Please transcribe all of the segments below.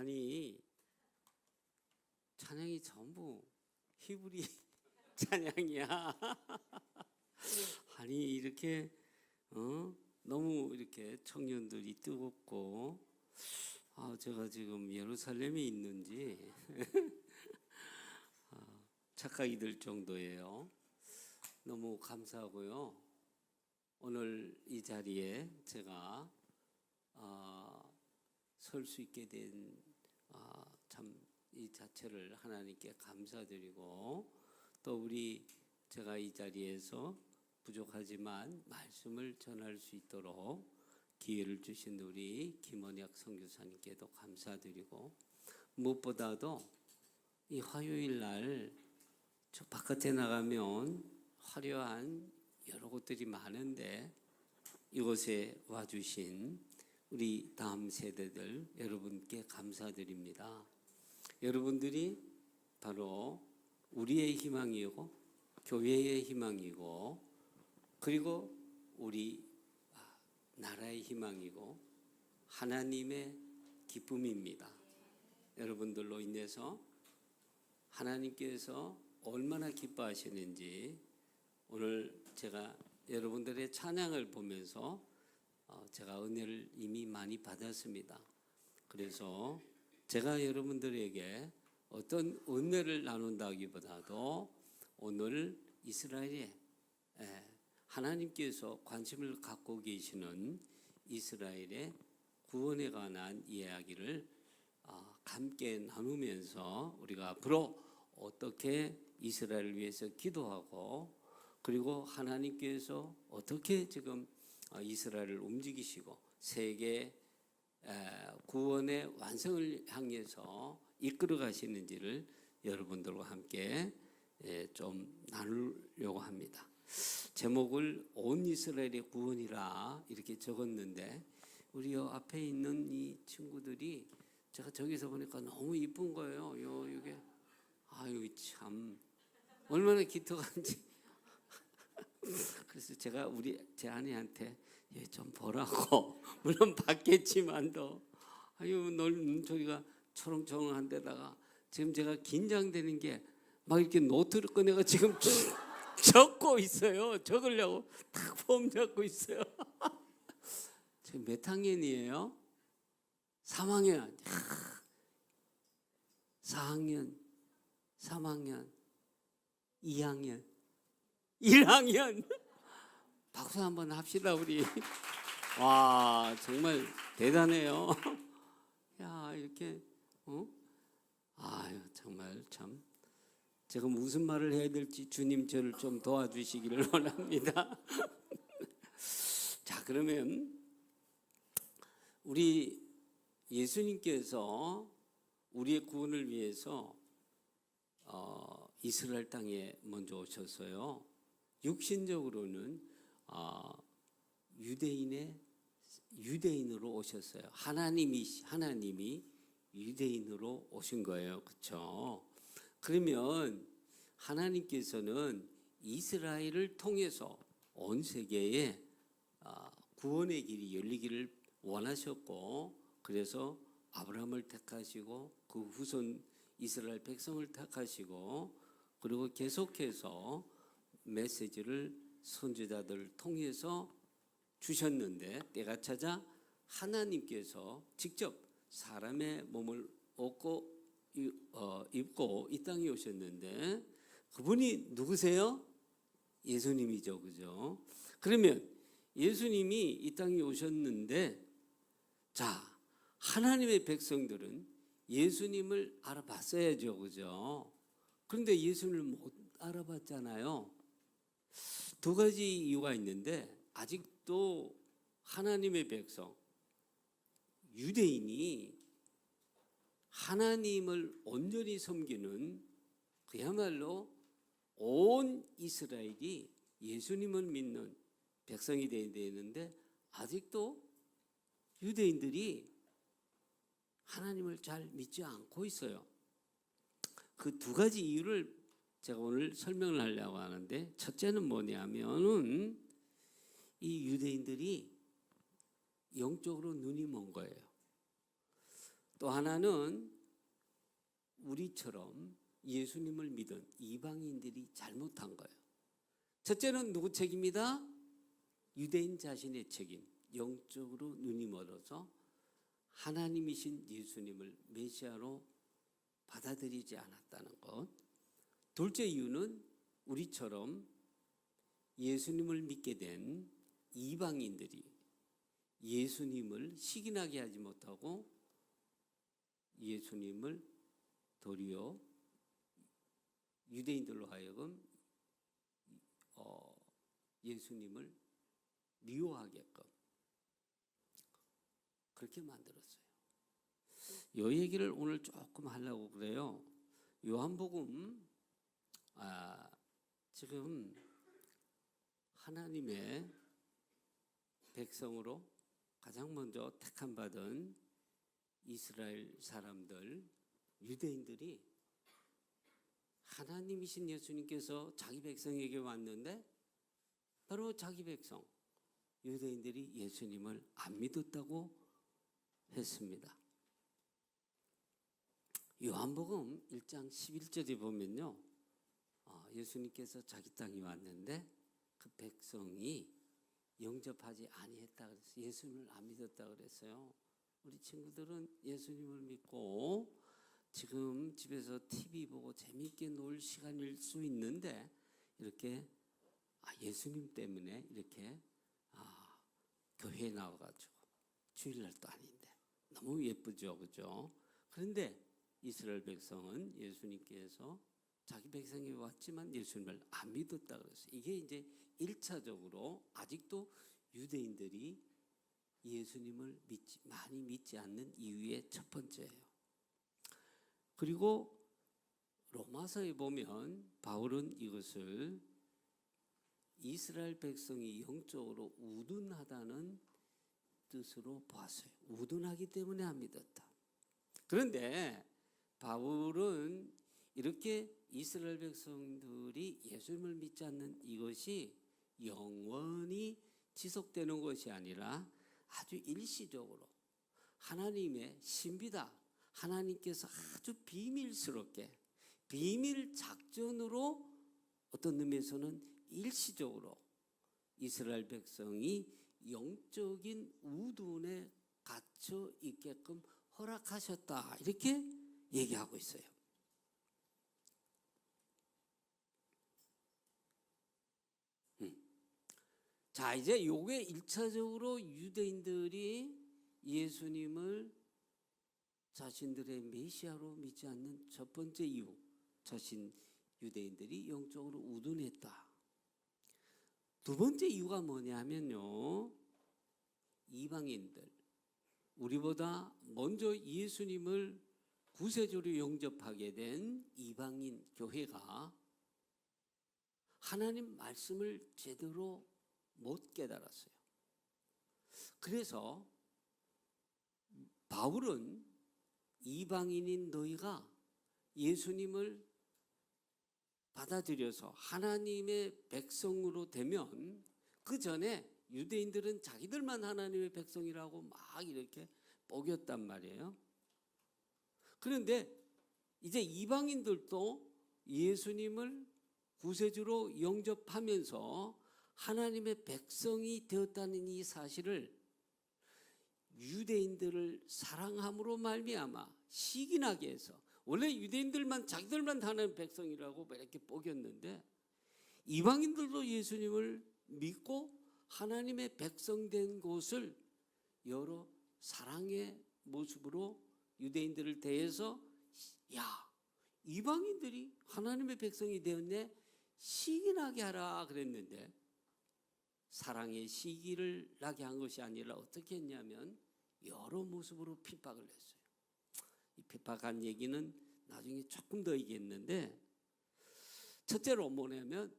아니 찬양이 전부 히브리 찬양이야. 아니 이렇게 너무 이렇게 청년들이 뜨겁고 제가 지금 예루살렘에 있는지 착각이 들 정도예요. 너무 감사하고요. 오늘 이 자리에 제가 설 수 있게 된 참 이 자체를 하나님께 감사드리고, 또 제가 이 자리에서 부족하지만 말씀을 전할 수 있도록 기회를 주신 우리 김원혁 선교사님께도 감사드리고, 무엇보다도 이 화요일 날 저 바깥에 나가면 화려한 여러 곳들이 많은데 이곳에 와주신 우리 다음 세대들 여러분께 감사드립니다. 여러분들이 바로 우리의 희망이고 교회의 희망이고, 그리고 우리 나라의 희망이고 하나님의 기쁨입니다. 여러분들로 인해서 하나님께서 얼마나 기뻐하시는지 오늘 제가 여러분들의 찬양을 보면서 제가 은혜를 이미 많이 받았습니다. 그래서 제가 여러분들에게 어떤 은혜를 나눈다기보다도 오늘 이스라엘에 하나님께서 관심을 갖고 계시는 이스라엘의 구원에 관한 이야기를 함께 나누면서 우리가 앞으로 어떻게 이스라엘을 위해서 기도하고, 그리고 하나님께서 어떻게 지금 이스라엘을 움직이시고 세계 구원의 완성을 향해서 이끌어 가시는지를 여러분들과 함께 좀 나누려고 합니다. 제목을 온 이스라엘의 구원이라 이렇게 적었는데, 우리 앞에 있는 이 친구들이 제가 저기서 보니까 너무 이쁜 거예요. 이게 참 얼마나 기특한지. 그래서 제가 제 아내한테 좀 보라고 물론 받겠지만도 널 저기가 초롱초롱한 데다가 지금 제가 긴장되는 게 막 이렇게 노트를 꺼내가 지금 적고 있어요. 적으려고 딱 폼 잡고 있어요. 지금 몇 학년이에요? 3학년, 4학년, 3학년, 2학년, 1학년. 박수 한번 합시다 우리. 와 정말 대단해요. 야 이렇게 정말 참 제가 무슨 말을 해야 될지 주님 저를 좀 도와주시기를 원합니다. 자, 그러면 우리 예수님께서 우리의 구원을 위해서 이스라엘 땅에 먼저 오셨어요. 육신적으로는 유대인으로 오셨어요. 하나님이 유대인으로 오신 거예요. 그렇죠? 그러면 하나님께서는 이스라엘을 통해서 온 세계에 구원의 길이 열리기를 원하셨고, 그래서 아브라함을 택하시고 그 후손 이스라엘 백성을 택하시고, 그리고 계속해서 메시지를 선지자들을 통해서 주셨는데, 때가 찾아 하나님께서 직접 사람의 몸을 입고 이 땅에 오셨는데, 그분이 누구세요? 예수님이죠. 그죠? 그러면 예수님이 이 땅에 오셨는데, 자, 하나님의 백성들은 예수님을 알아봤어야죠. 그죠? 그런데 예수님을 못 알아봤잖아요. 두 가지 이유가 있는데, 아직도 하나님의 백성, 유대인이 하나님을 온전히 섬기는, 그야말로 온 이스라엘이 예수님을 믿는 백성이 되어야 되는데, 아직도 유대인들이 하나님을 잘 믿지 않고 있어요. 그 두 가지 이유를 제가 오늘 설명을 하려고 하는데, 첫째는 뭐냐면은 이 유대인들이 영적으로 눈이 먼 거예요. 또 하나는 우리처럼 예수님을 믿은 이방인들이 잘못한 거예요. 첫째는 누구 책임이다? 유대인 자신의 책임. 영적으로 눈이 멀어서 하나님이신 예수님을 메시아로 받아들이지 않았다는 것. 둘째 이유는 우리처럼 예수님을 믿게 된 이방인들이 예수님을 시기나게 하지 못하고 예수님을 도리어 유대인들로 하여금 예수님을 미워하게끔 그렇게 만들었어요. 이 얘기를 오늘 조금 하려고 그래요. 요한복음 지금 하나님의 백성으로 가장 먼저 택함 받은 이스라엘 사람들, 유대인들이 하나님이신 예수님께서 자기 백성에게 왔는데 바로 자기 백성 유대인들이 예수님을 안 믿었다고 했습니다. 요한복음 1장 11절에 보면요, 예수님께서 자기 땅에 왔는데 그 백성이 영접하지 아니했다 그랬어요. 예수님을 안 믿었다 그랬어요. 우리 친구들은 예수님을 믿고 지금 집에서 TV 보고 재미있게 놀 시간일 수 있는데 이렇게 예수님 때문에 이렇게 교회에 나와가지고 주일날도 아닌데 너무 예쁘죠, 그죠? 그런데 이스라엘 백성은 예수님께서 자기 백성이 왔지만 예수님을 안 믿었다 그랬어요. 이게 이제 1차적으로 아직도 유대인들이 예수님을 많이 믿지 않는 이유의 첫 번째예요. 그리고 로마서에 보면 바울은 이것을 이스라엘 백성이 영적으로 우둔하다는 뜻으로 보았어요. 우둔하기 때문에 안 믿었다. 그런데 바울은 이렇게 이스라엘 백성들이 예수님을 믿지 않는 이것이 영원히 지속되는 것이 아니라 아주 일시적으로 하나님의 신비다. 하나님께서 아주 비밀스럽게 비밀 작전으로 어떤 의미에서는 일시적으로 이스라엘 백성이 영적인 우둔에 갇혀 있게끔 허락하셨다. 이렇게 얘기하고 있어요. 자, 이제 요게 1차적으로 유대인들이 예수님을 자신들의 메시아로 믿지 않는 첫 번째 이유. 유대인들이 영적으로 우둔했다. 두 번째 이유가 뭐냐면요, 이방인들, 우리보다 먼저 예수님을 구세주로 영접하게 된 이방인 교회가 하나님 말씀을 제대로 못 깨달았어요. 그래서 바울은 이방인인 너희가 예수님을 받아들여서 하나님의 백성으로 되면, 그 전에 유대인들은 자기들만 하나님의 백성이라고 막 이렇게 뽀겼단 말이에요. 그런데 이제 이방인들도 예수님을 구세주로 영접하면서 하나님의 백성이 되었다는 이 사실을 유대인들을 사랑함으로 말미암아 시기나게 해서, 원래 유대인들만 자기들만 하나님의 백성이라고 이렇게 뽀겼는데 이방인들도 예수님을 믿고 하나님의 백성된 곳을 여러 사랑의 모습으로 유대인들을 대해서, 야, 이방인들이 하나님의 백성이 되었네, 시기나게 하라 그랬는데 사랑의 시기를 나게 한 것이 아니라 어떻게 했냐면 여러 모습으로 핍박을 했어요. 이 핍박한 얘기는 나중에 조금 더 얘기했는데, 첫째로 뭐냐면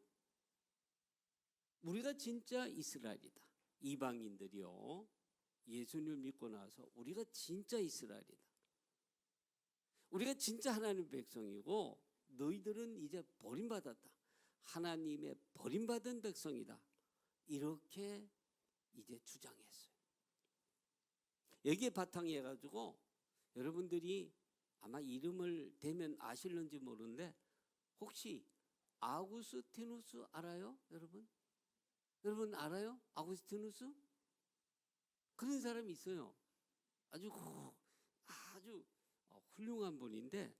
우리가 진짜 이스라엘이다. 이방인들이요, 예수님을 믿고 나서 우리가 진짜 이스라엘이다. 우리가 진짜 하나님의 백성이고 너희들은 이제 버림받았다. 하나님의 버림받은 백성이다. 이렇게 이제 주장했어요. 여기에 바탕이 해가지고 여러분들이 아마 이름을 대면 아실는지 모르는데 혹시 아구스티누스 알아요? 여러분? 여러분 알아요? 아구스티누스? 그런 사람이 있어요. 아주 훌륭한 분인데,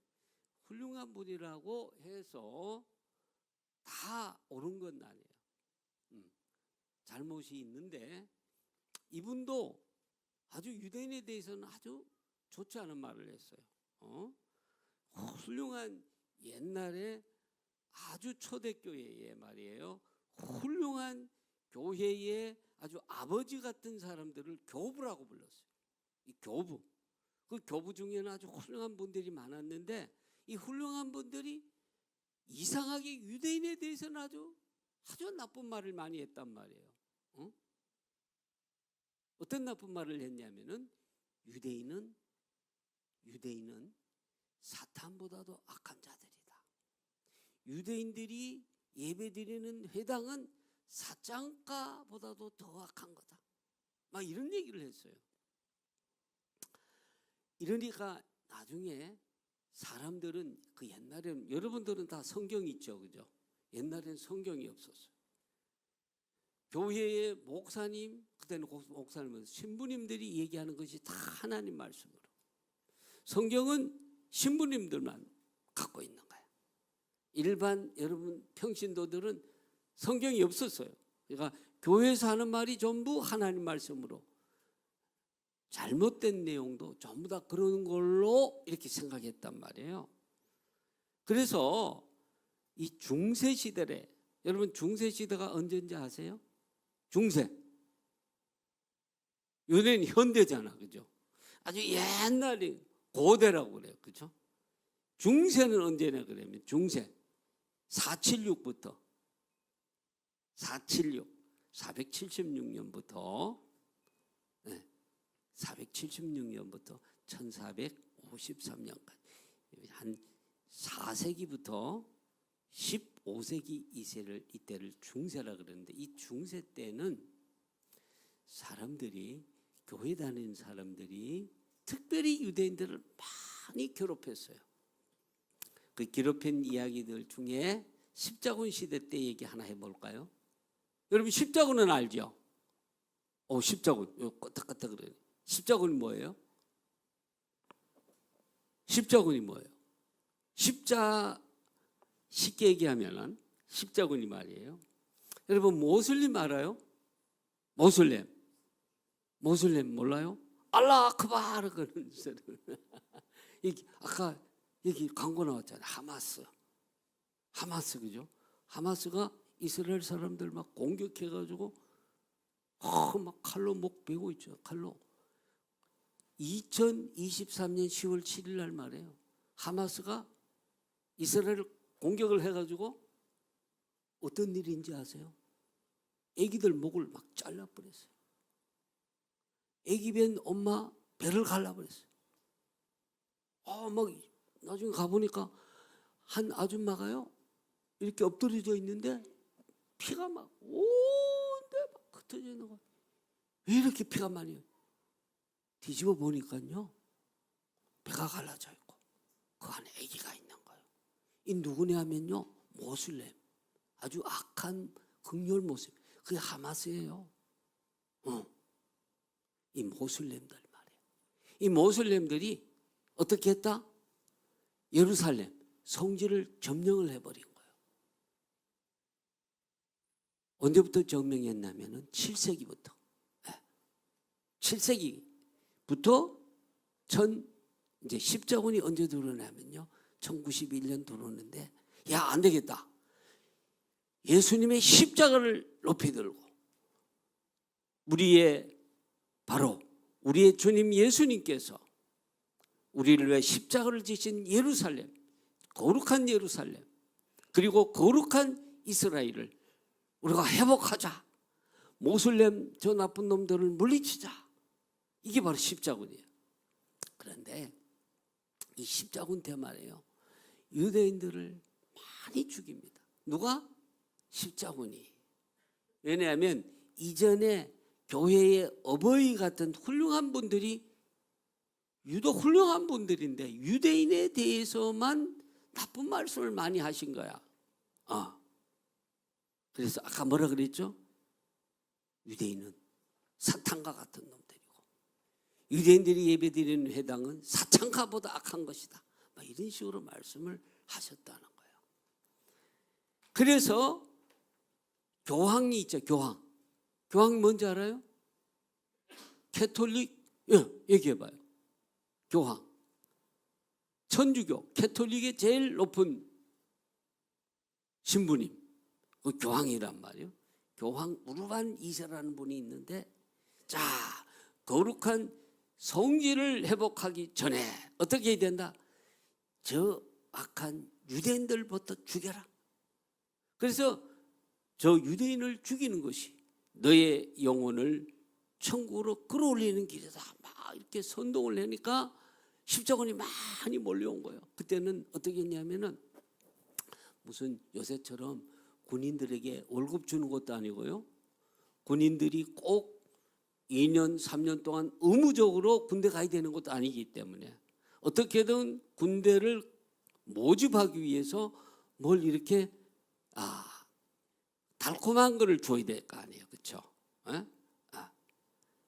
훌륭한 분이라고 해서 다 옳은 건 아니에요. 잘못이 있는데 이분도 아주 유대인에 대해서는 아주 좋지 않은 말을 했어요. 훌륭한 옛날에 아주 초대교회에 말이에요. 훌륭한 교회의 아주 아버지 같은 사람들을 교부라고 불렀어요. 이 교부. 그 교부 중에는 아주 훌륭한 분들이 많았는데 이 훌륭한 분들이 이상하게 유대인에 대해서는 아주 나쁜 말을 많이 했단 말이에요. 어떤 나쁜 말을 했냐면은 유대인은 사탄보다도 악한 자들이다. 유대인들이 예배드리는 회당은 사장가보다도 더 악한 거다. 막 이런 얘기를 했어요. 이러니까 나중에 사람들은 그 옛날에는 여러분들은 다 성경이 있죠, 그죠? 옛날에는 성경이 없었어요. 교회의 목사님, 그때는 목사님은 신부님들이 얘기하는 것이 다 하나님 말씀으로. 성경은 신부님들만 갖고 있는 거예요. 일반 여러분 평신도들은 성경이 없었어요. 그러니까 교회에서 하는 말이 전부 하나님 말씀으로. 잘못된 내용도 전부 다 그런 걸로 이렇게 생각했단 말이에요. 그래서 이 중세시대에, 여러분 중세시대가 언제인지 아세요? 중세. 요새는 현대잖아, 그죠? 아주 옛날에 고대라고 그래요, 그죠? 중세는 언제냐 그러면 중세 476부터 476년부터 1453년까지 한 4세기부터 15세기 이때를 중세라 그러는데, 이 중세 때는 사람들이, 교회 다니는 사람들이 특별히 유대인들을 많이 괴롭혔어요. 그 괴롭힌 이야기들 중에 십자군 시대 때 얘기 하나 해볼까요? 여러분 십자군은 알죠? 십자군 끄떡끄떡 그래요. 십자군이 뭐예요? 십자군이 뭐예요? 쉽게 얘기하면 십자군이 말이에요. 여러분 모슬림 알아요? 모슬렘 몰라요? 알라 아크바르 그런 소리. 아까 여기 광고 나왔잖아요. 하마스 그죠? 하마스가 이스라엘 사람들 막 공격해가지고 막 칼로 목 베고 있죠. 칼로. 2023년 10월 7일 날 말이에요. 하마스가 이스라엘을 공격을 해가지고 어떤 일인지 아세요? 애기들 목을 막 잘라버렸어요. 애기 뵌 엄마 배를 갈라버렸어요. 막 나중에 가보니까 한 아줌마가요 이렇게 엎드려져 있는데 피가 막 온데 막 흩어져 있는 거예요. 왜 이렇게 피가 많이 나요? 뒤집어 보니까요 배가 갈라져 있고 그 안에 아기가 있는 거예요. 이 누구냐 하면요 모슬렘, 아주 악한 극렬 모슬렘, 그게 하마스예요. 이 모슬렘들 말이에요. 이 모슬렘들이 어떻게 했다? 예루살렘 성지를 점령을 해버린 거예요. 언제부터 점령했냐면은 7세기부터. 7세기부터 이제 십자군이 언제 들어오냐면요 1091년 들어오는데, 야, 안 되겠다. 예수님의 십자가를 높이 들고 우리의 주님 예수님께서 우리를 위해 십자가를 지신 예루살렘, 거룩한 예루살렘, 그리고 거룩한 이스라엘을 우리가 회복하자. 모슬렘 저 나쁜 놈들을 물리치자. 이게 바로 십자군이에요. 그런데 이 십자군 때 말이에요 유대인들을 많이 죽입니다. 누가? 십자군이. 왜냐하면 이전에 교회의 어버이 같은 훌륭한 분들이 유독 훌륭한 분들인데 유대인에 대해서만 나쁜 말씀을 많이 하신 거야. 그래서 아까 뭐라 그랬죠? 유대인은 사탄과 같은 놈들이고 유대인들이 예배드리는 회당은 사창가보다 악한 것이다. 이런 식으로 말씀을 하셨다는 거예요. 그래서 교황이 있죠. 교황이 뭔지 알아요? 캐톨릭, 얘기해봐요. 교황, 천주교, 캐톨릭의 제일 높은 신부님, 그 교황이란 말이에요. 교황 우르반 2세라는 분이 있는데, 자, 거룩한 성지를 회복하기 전에 어떻게 해야 된다? 저 악한 유대인들부터 죽여라. 그래서 저 유대인을 죽이는 것이 너의 영혼을 천국으로 끌어올리는 길이다. 막 이렇게 선동을 하니까 십자군이 많이 몰려온 거예요. 그때는 어떻게 했냐면은 무슨 요새처럼 군인들에게 월급 주는 것도 아니고요. 군인들이 꼭 2년, 3년 동안 의무적으로 군대 가야 되는 것도 아니기 때문에 어떻게든 군대를 모집하기 위해서 뭘 이렇게 달콤한 거를 줘야 될 거 아니에요. 그렇죠?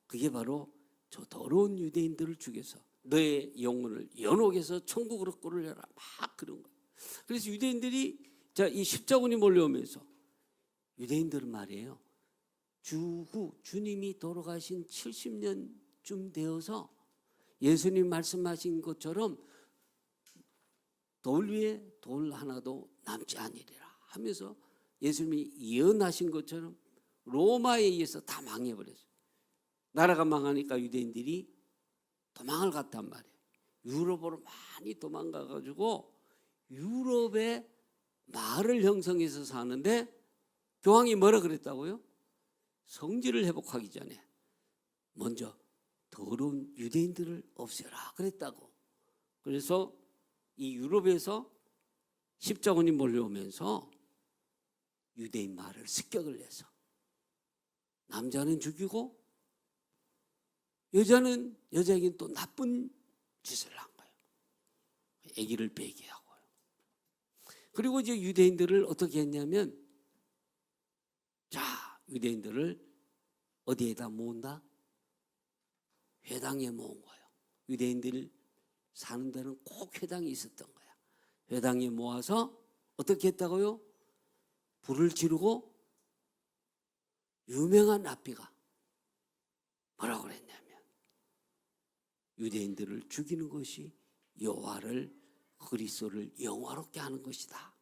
그게 바로 저 더러운 유대인들을 죽여서 너의 영혼을 연옥에서 천국으로 끌어올려라. 막 그런 거예요. 그래서 유대인들이 이 십자군이 몰려오면서 유대인들은 말이에요. 주님이 돌아가신 70년쯤 되어서 예수님 말씀하신 것처럼 돌 위에 돌 하나도 남지 아니리라 하면서 예수님이 예언하신 것처럼 로마에 의해서 다 망해버렸어요. 나라가 망하니까 유대인들이 도망을 갔단 말이에요. 유럽으로 많이 도망가가지고 유럽에 마을을 형성해서 사는데 교황이 뭐라 그랬다고요? 성지를 회복하기 전에 먼저 더러운 유대인들을 없애라 그랬다고. 그래서 이 유럽에서 십자군이 몰려오면서 유대인 마을을 습격을 해서 남자는 죽이고 여자에게는 또 나쁜 짓을 한 거예요. 아기를 배기하고요. 그리고 이제 유대인들을 어떻게 했냐면 유대인들을 어디에다 모은다? 회당에 모은 거예요. 유대인들이 사는 데는 꼭 회당이 있었던 거야. 회당에 모아서 어떻게 했다고요? 불을 지르고 유명한 랍비가 뭐라고 그랬냐면 유대인들을 죽이는 것이 여호와를 그리스도를 영화롭게 하는 것이다.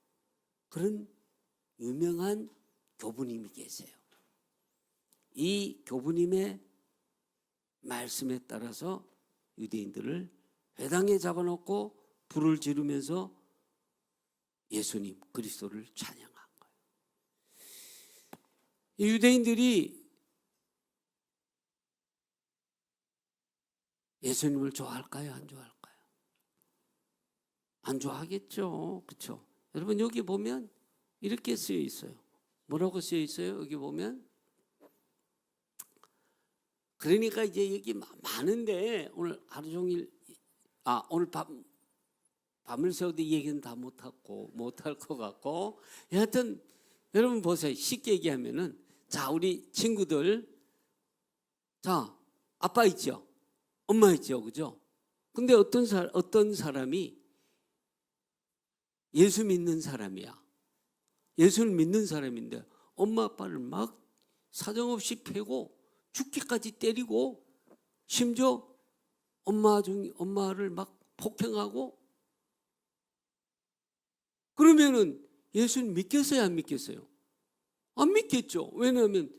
그런 유명한 교부님이 계세요. 이 교부님의 말씀에 따라서 유대인들을 회당에 잡아놓고 불을 지르면서 예수님 그리스도를 찬양한 거예요. 유대인들이 예수님을 좋아할까요? 안 좋아할까요? 안 좋아하겠죠. 그렇죠? 여러분 여기 보면 이렇게 쓰여 있어요. 뭐라고 쓰여 있어요? 여기 보면 그러니까 이제 여기 많은데 오늘 하루 종일 오늘 밤을 새워도 이 얘기는 다 못할 것 같고 여하튼 여러분 보세요. 쉽게 얘기하면은 우리 친구들 아빠 있죠? 엄마 있죠? 그죠? 근데 어떤 사람이 예수 믿는 사람이야. 예수를 믿는 사람인데 엄마 아빠를 막 사정없이 패고 죽기까지 때리고 심지어 엄마를 막 폭행하고 그러면은 예수는 믿겠어요? 안 믿겠어요? 안 믿겠죠. 왜냐하면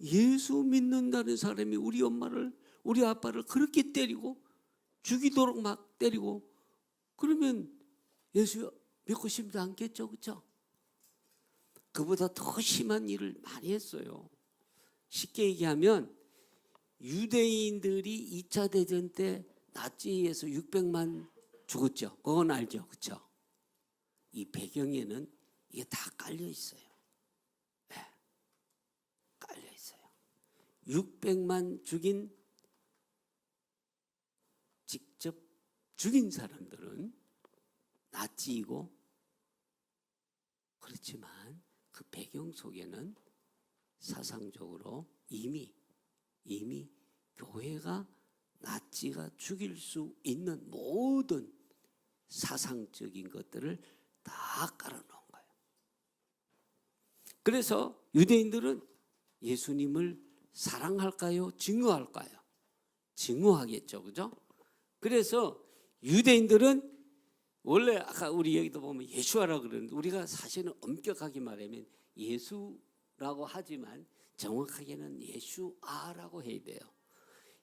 예수 믿는다는 사람이 우리 아빠를 그렇게 때리고 죽이도록 막 때리고 그러면 예수 믿고 싶지 않겠죠. 그렇죠? 그보다 더 심한 일을 많이 했어요. 쉽게 얘기하면 유대인들이 2차 대전 때 나치에서 600만 죽었죠. 그건 알죠. 그렇죠? 이 배경에는 이게 다 깔려 있어요. 네. 깔려 있어요. 600만 죽인 죽인 사람들은 나치이고, 그렇지만 그 배경 속에는 사상적으로 이미 교회가 나치가 죽일 수 있는 모든 사상적인 것들을 다 깔아놓은 거예요. 그래서 유대인들은 예수님을 사랑할까요? 증오할까요? 증오하겠죠, 그죠? 그래서 유대인들은 원래 아까 우리 여기도 보면 예수아라고 그러는데, 우리가 사실은 엄격하게 말하면 예수라고 하지만 정확하게는 예수아라고 해야 돼요.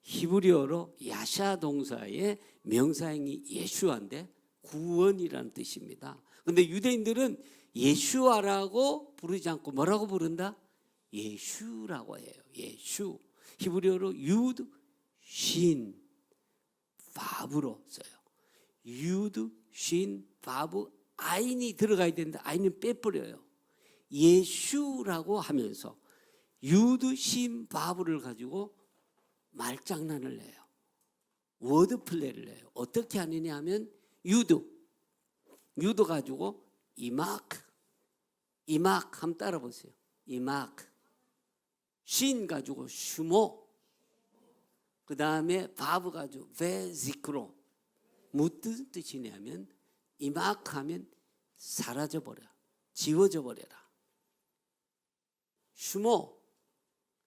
히브리어로 야샤 동사의 명사형이 예수아인데 구원이라는 뜻입니다. 그런데 유대인들은 예수아라고 부르지 않고 뭐라고 부른다? 예슈라고 해요. 예슈. 히브리어로 유드, 신, 바브로 써요. 유드, 신, 바브, 아인이 들어가야 되는데 아인은 빼버려요. 예슈라고 하면서 유드, 신, 바브를 가지고 말장난을 내요. 워드 플레이를 해요. 어떻게 하느냐 하면 유드 가지고 이마크 한번 따라 보세요. 이마크. 신 가지고 슈모. 그 다음에 바브 가지고 베지크로. 무슨 뜻이냐면 이마크 하면 사라져 버려, 지워져 버려라. 슈모,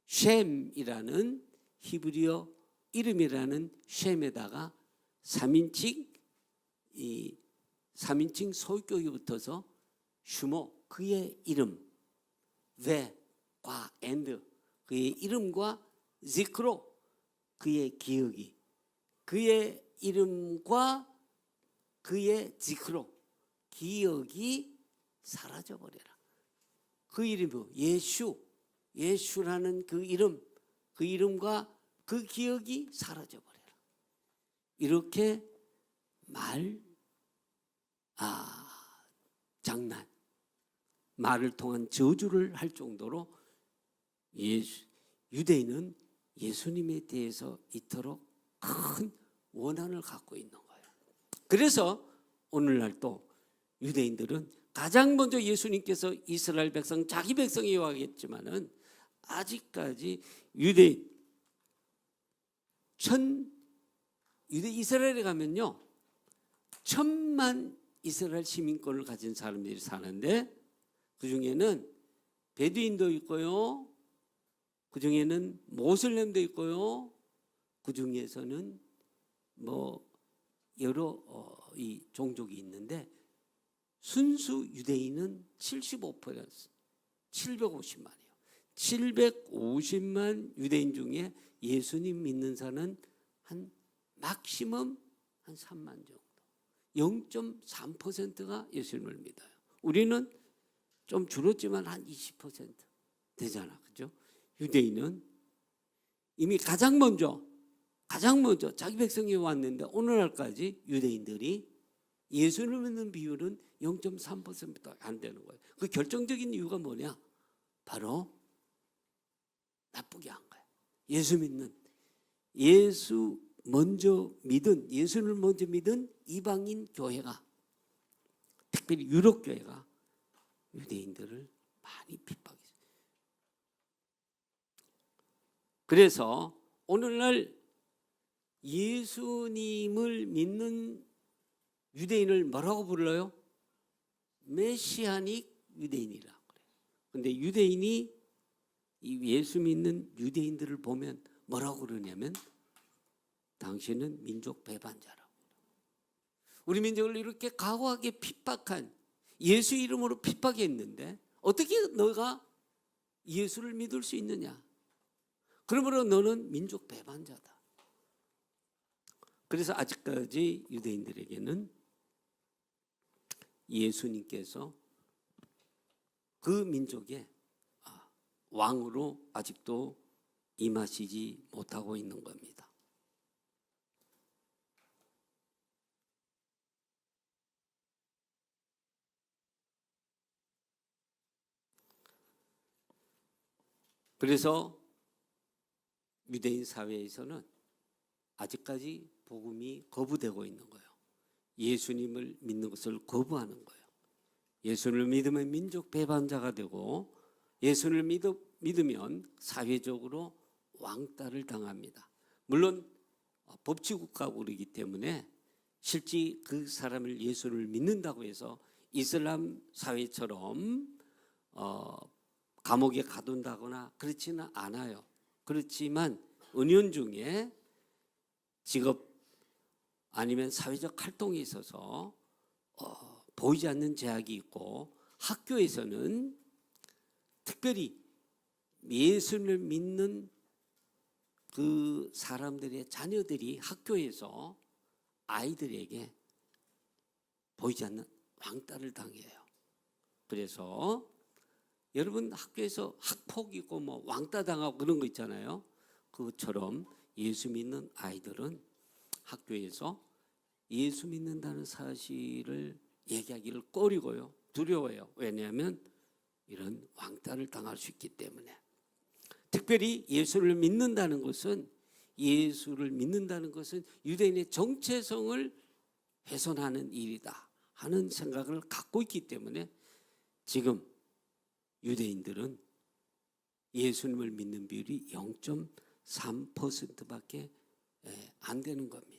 쉔이라는 히브리어 이름이라는 쉔에다가 3인칭 소유격이 붙어서 슈모, 그의 이름, 과 엔드, 그의 이름과 지크로, 그의 기억이, 그의 이름과 그의 지크로, 기억이 사라져 버려라. 그 이름이 예수라는 그 이름과 그 기억이 사라져 버려라. 이렇게 장난, 말을 통한 저주를 할 정도로 유대인은 예수님에 대해서 이토록 큰 원한을 갖고 있는 거예요. 그래서 오늘날 또 유대인들은 가장 먼저 예수님께서 이스라엘 백성, 자기 백성이 와겠지만은 아직까지 이스라엘에 가면요 1,000만 이스라엘 시민권을 가진 사람들이 사는데, 그 중에는 베두인도 있고요, 그 중에는 모슬렘도 있고요, 그 중에서는 여러 이 종족이 있는데, 순수 유대인은 75%, 750만이에요. 750만 유대인 중에 예수님 믿는 사람은 한 막시멈 한 3만 정도, 0.3%가 예수님을 믿어요. 우리는 좀 줄었지만 한 20% 되잖아, 그죠? 유대인은 이미 가장 먼저 자기 백성이 왔는데 오늘날까지 유대인들이 예수를 믿는 비율은 0.3%도 안 되는 거예요. 그 결정적인 이유가 뭐냐? 바로 나쁘게 한 거예요. 예수를 먼저 믿은 이방인 교회가, 특별히 유럽 교회가 유대인들을 많이 핍박했어요. 그래서 오늘날 예수님을 믿는 유대인을 뭐라고 불러요? 메시아닉 유대인이라고 그래요. 그런데 유대인이 이 예수 믿는 유대인들을 보면 뭐라고 그러냐면 당신은 민족 배반자라고. 우리 민족을 이렇게 과거하게 핍박한, 예수 이름으로 핍박했는데 어떻게 너가 예수를 믿을 수 있느냐? 그러므로 너는 민족 배반자다. 그래서 아직까지 유대인들에게는 예수님께서 그 민족의 왕으로 아직도 임하시지 못하고 있는 겁니다. 그래서 유대인 사회에서는 아직까지 복음이 거부되고 있는 거예요. 예수님을 믿는 것을 거부하는 거예요. 예수를 믿으면 민족 배반자가 되고 예수를 믿으면 사회적으로 왕따를 당합니다. 물론 법치국가이기 때문에 실제 그 사람을 예수를 믿는다고 해서 이슬람 사회처럼 감옥에 가둔다거나 그렇지는 않아요. 그렇지만 은연중에 직업 아니면 사회적 활동에 있어서 보이지 않는 제약이 있고 학교에서는 특별히 예수를 믿는 그 사람들의 자녀들이 학교에서 아이들에게 보이지 않는 왕따를 당해요. 그래서 여러분 학교에서 학폭이고 뭐 왕따 당하고 그런 거 있잖아요. 그것처럼 예수 믿는 아이들은 학교에서 예수 믿는다는 사실을 얘기하기를 꺼리고요. 두려워요. 왜냐하면 이런 왕따를 당할 수 있기 때문에. 특별히 예수를 믿는다는 것은 유대인의 정체성을 훼손하는 일이다 하는 생각을 갖고 있기 때문에 지금 유대인들은 예수님을 믿는 비율이 0.3%밖에 안 되는 겁니다.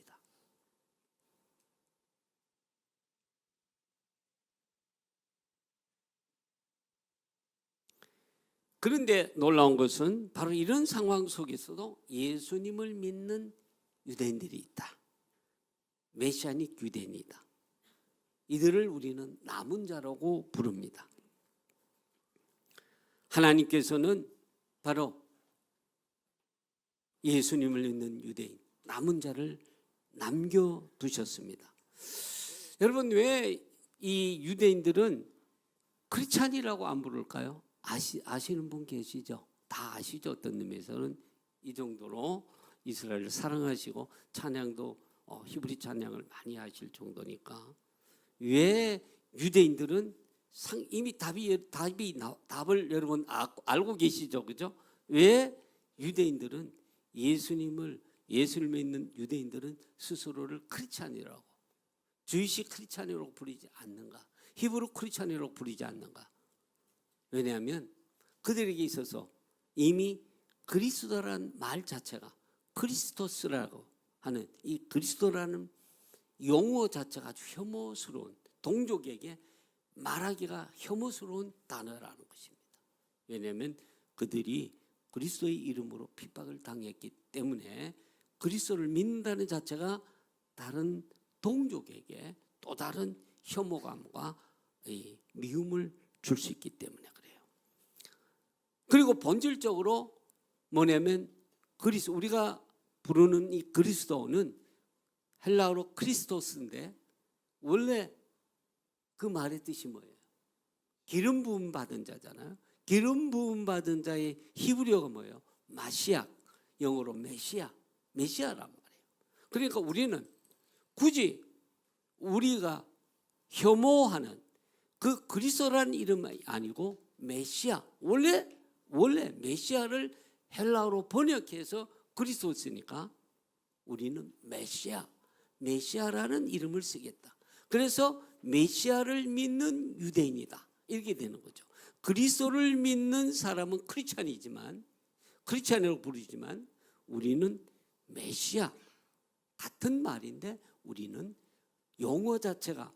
그런데 놀라운 것은 바로 이런 상황 속에서도 예수님을 믿는 유대인들이 있다. 메시아닉 유대인이다. 이들을 우리는 남은 자라고 부릅니다. 하나님께서는 바로 예수님을 믿는 유대인, 남은 자를 남겨두셨습니다. 여러분 왜 이 유대인들은 크리스찬이라고 안 부를까요? 아시는 분 계시죠? 다 아시죠? 어떤 의미에서는 이 정도로 이스라엘을 사랑하시고 찬양도 히브리 찬양을 많이 하실 정도니까. 왜 유대인들은 이미 답을 여러분 알고 계시죠? 그죠? 왜 유대인들은 예수를 믿는 유대인들은 스스로를 크리스찬이라고, 주이시 크리스찬이라고 부르지 않는가? 히브리 크리스찬이라고 부르지 않는가? 왜냐하면 그들에게 있어서 이미 그리스도라는 말 자체가 크리스토스라고 하는 이 그리스도라는 용어 자체가 아주 혐오스러운, 동족에게 말하기가 혐오스러운 단어라는 것입니다. 왜냐하면 그들이 그리스도의 이름으로 핍박을 당했기 때문에 그리스도를 믿는다는 자체가 다른 동족에게 또 다른 혐오감과 미움을 줄 수 있기 때문에 그래요. 그리고 본질적으로 뭐냐면 우리가 부르는 이 그리스도는 헬라어로 크리스토스인데 원래 그 말의 뜻이 뭐예요? 기름 부음 받은 자잖아요. 기름 부음 받은 자의 히브리어가 뭐예요? 마시아, 영어로 메시아란 말이에요. 그러니까 우리는 굳이 우리가 혐오하는 그 그리스도라는 이름이 아니고 메시아, 원래 메시아를 헬라어로 번역해서 그리스도였으니까 우리는 메시아라는 이름을 쓰겠다. 그래서 메시아를 믿는 유대인이다 이렇게 되는 거죠. 그리스도를 믿는 사람은 크리스찬이라고 부르지만 우리는 메시아, 같은 말인데 우리는 용어 자체가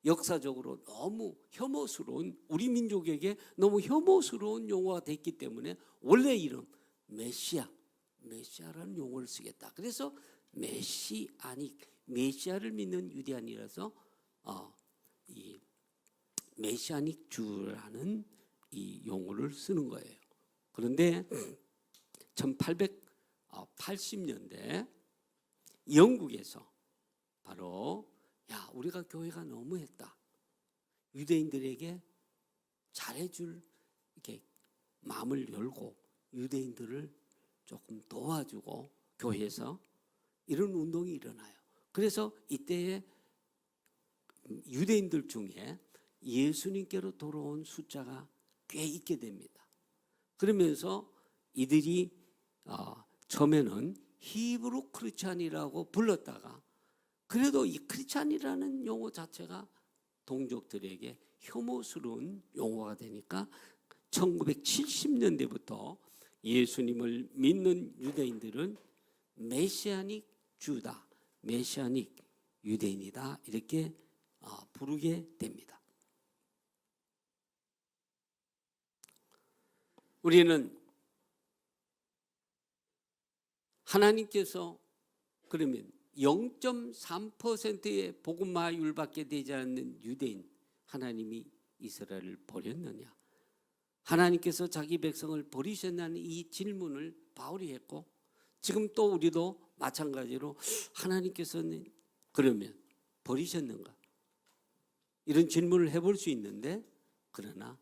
역사적으로 너무 혐오스러운, 우리 민족에게 너무 혐오스러운 용어가 됐기 때문에 원래 이름 메시아라는 용어를 쓰겠다. 그래서 메시아를 믿는 유대인이라서 이 메시아닉 주라는 이 용어를 쓰는 거예요. 그런데 1880년대 영국에서 바로 우리가 교회가 너무했다. 유대인들에게 잘해줄 이렇게 마음을 열고 유대인들을 조금 도와주고 교회에서 이런 운동이 일어나요. 그래서 이때에 유대인들 중에 예수님께로 돌아온 숫자가 꽤 있게 됩니다. 그러면서 이들이 처음에는 히브리 크리스찬이라고 불렀다가 그래도 이 크리스찬이라는 용어 자체가 동족들에게 혐오스러운 용어가 되니까 1970년대부터 예수님을 믿는 유대인들은 메시아닉 주다, 메시아닉 유대인이다 이렇게 부르게 됩니다. 우리는 하나님께서 그러면 0.3%의 복음화율밖에 되지 않는 유대인 하나님이 이스라엘을 버렸느냐? 하나님께서 자기 백성을 버리셨냐는 이 질문을 바울이 했고 지금 또 우리도 마찬가지로 하나님께서는 그러면 버리셨는가? 이런 질문을 해볼 수 있는데 그러나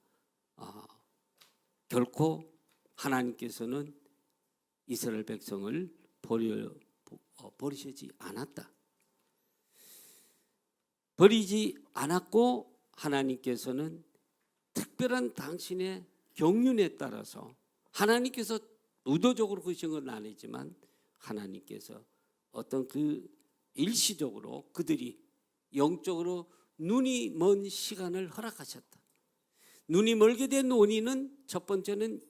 결코 하나님께서는 이스라엘 백성을 버리시지 않았다. 버리지 않았고 하나님께서는 특별한 당신의 경륜에 따라서 하나님께서 의도적으로 그러신 건 아니지만 하나님께서 어떤 그 일시적으로 그들이 영적으로 눈이 먼 시간을 허락하셨다. 눈이 멀게 된 원인은 첫 번째는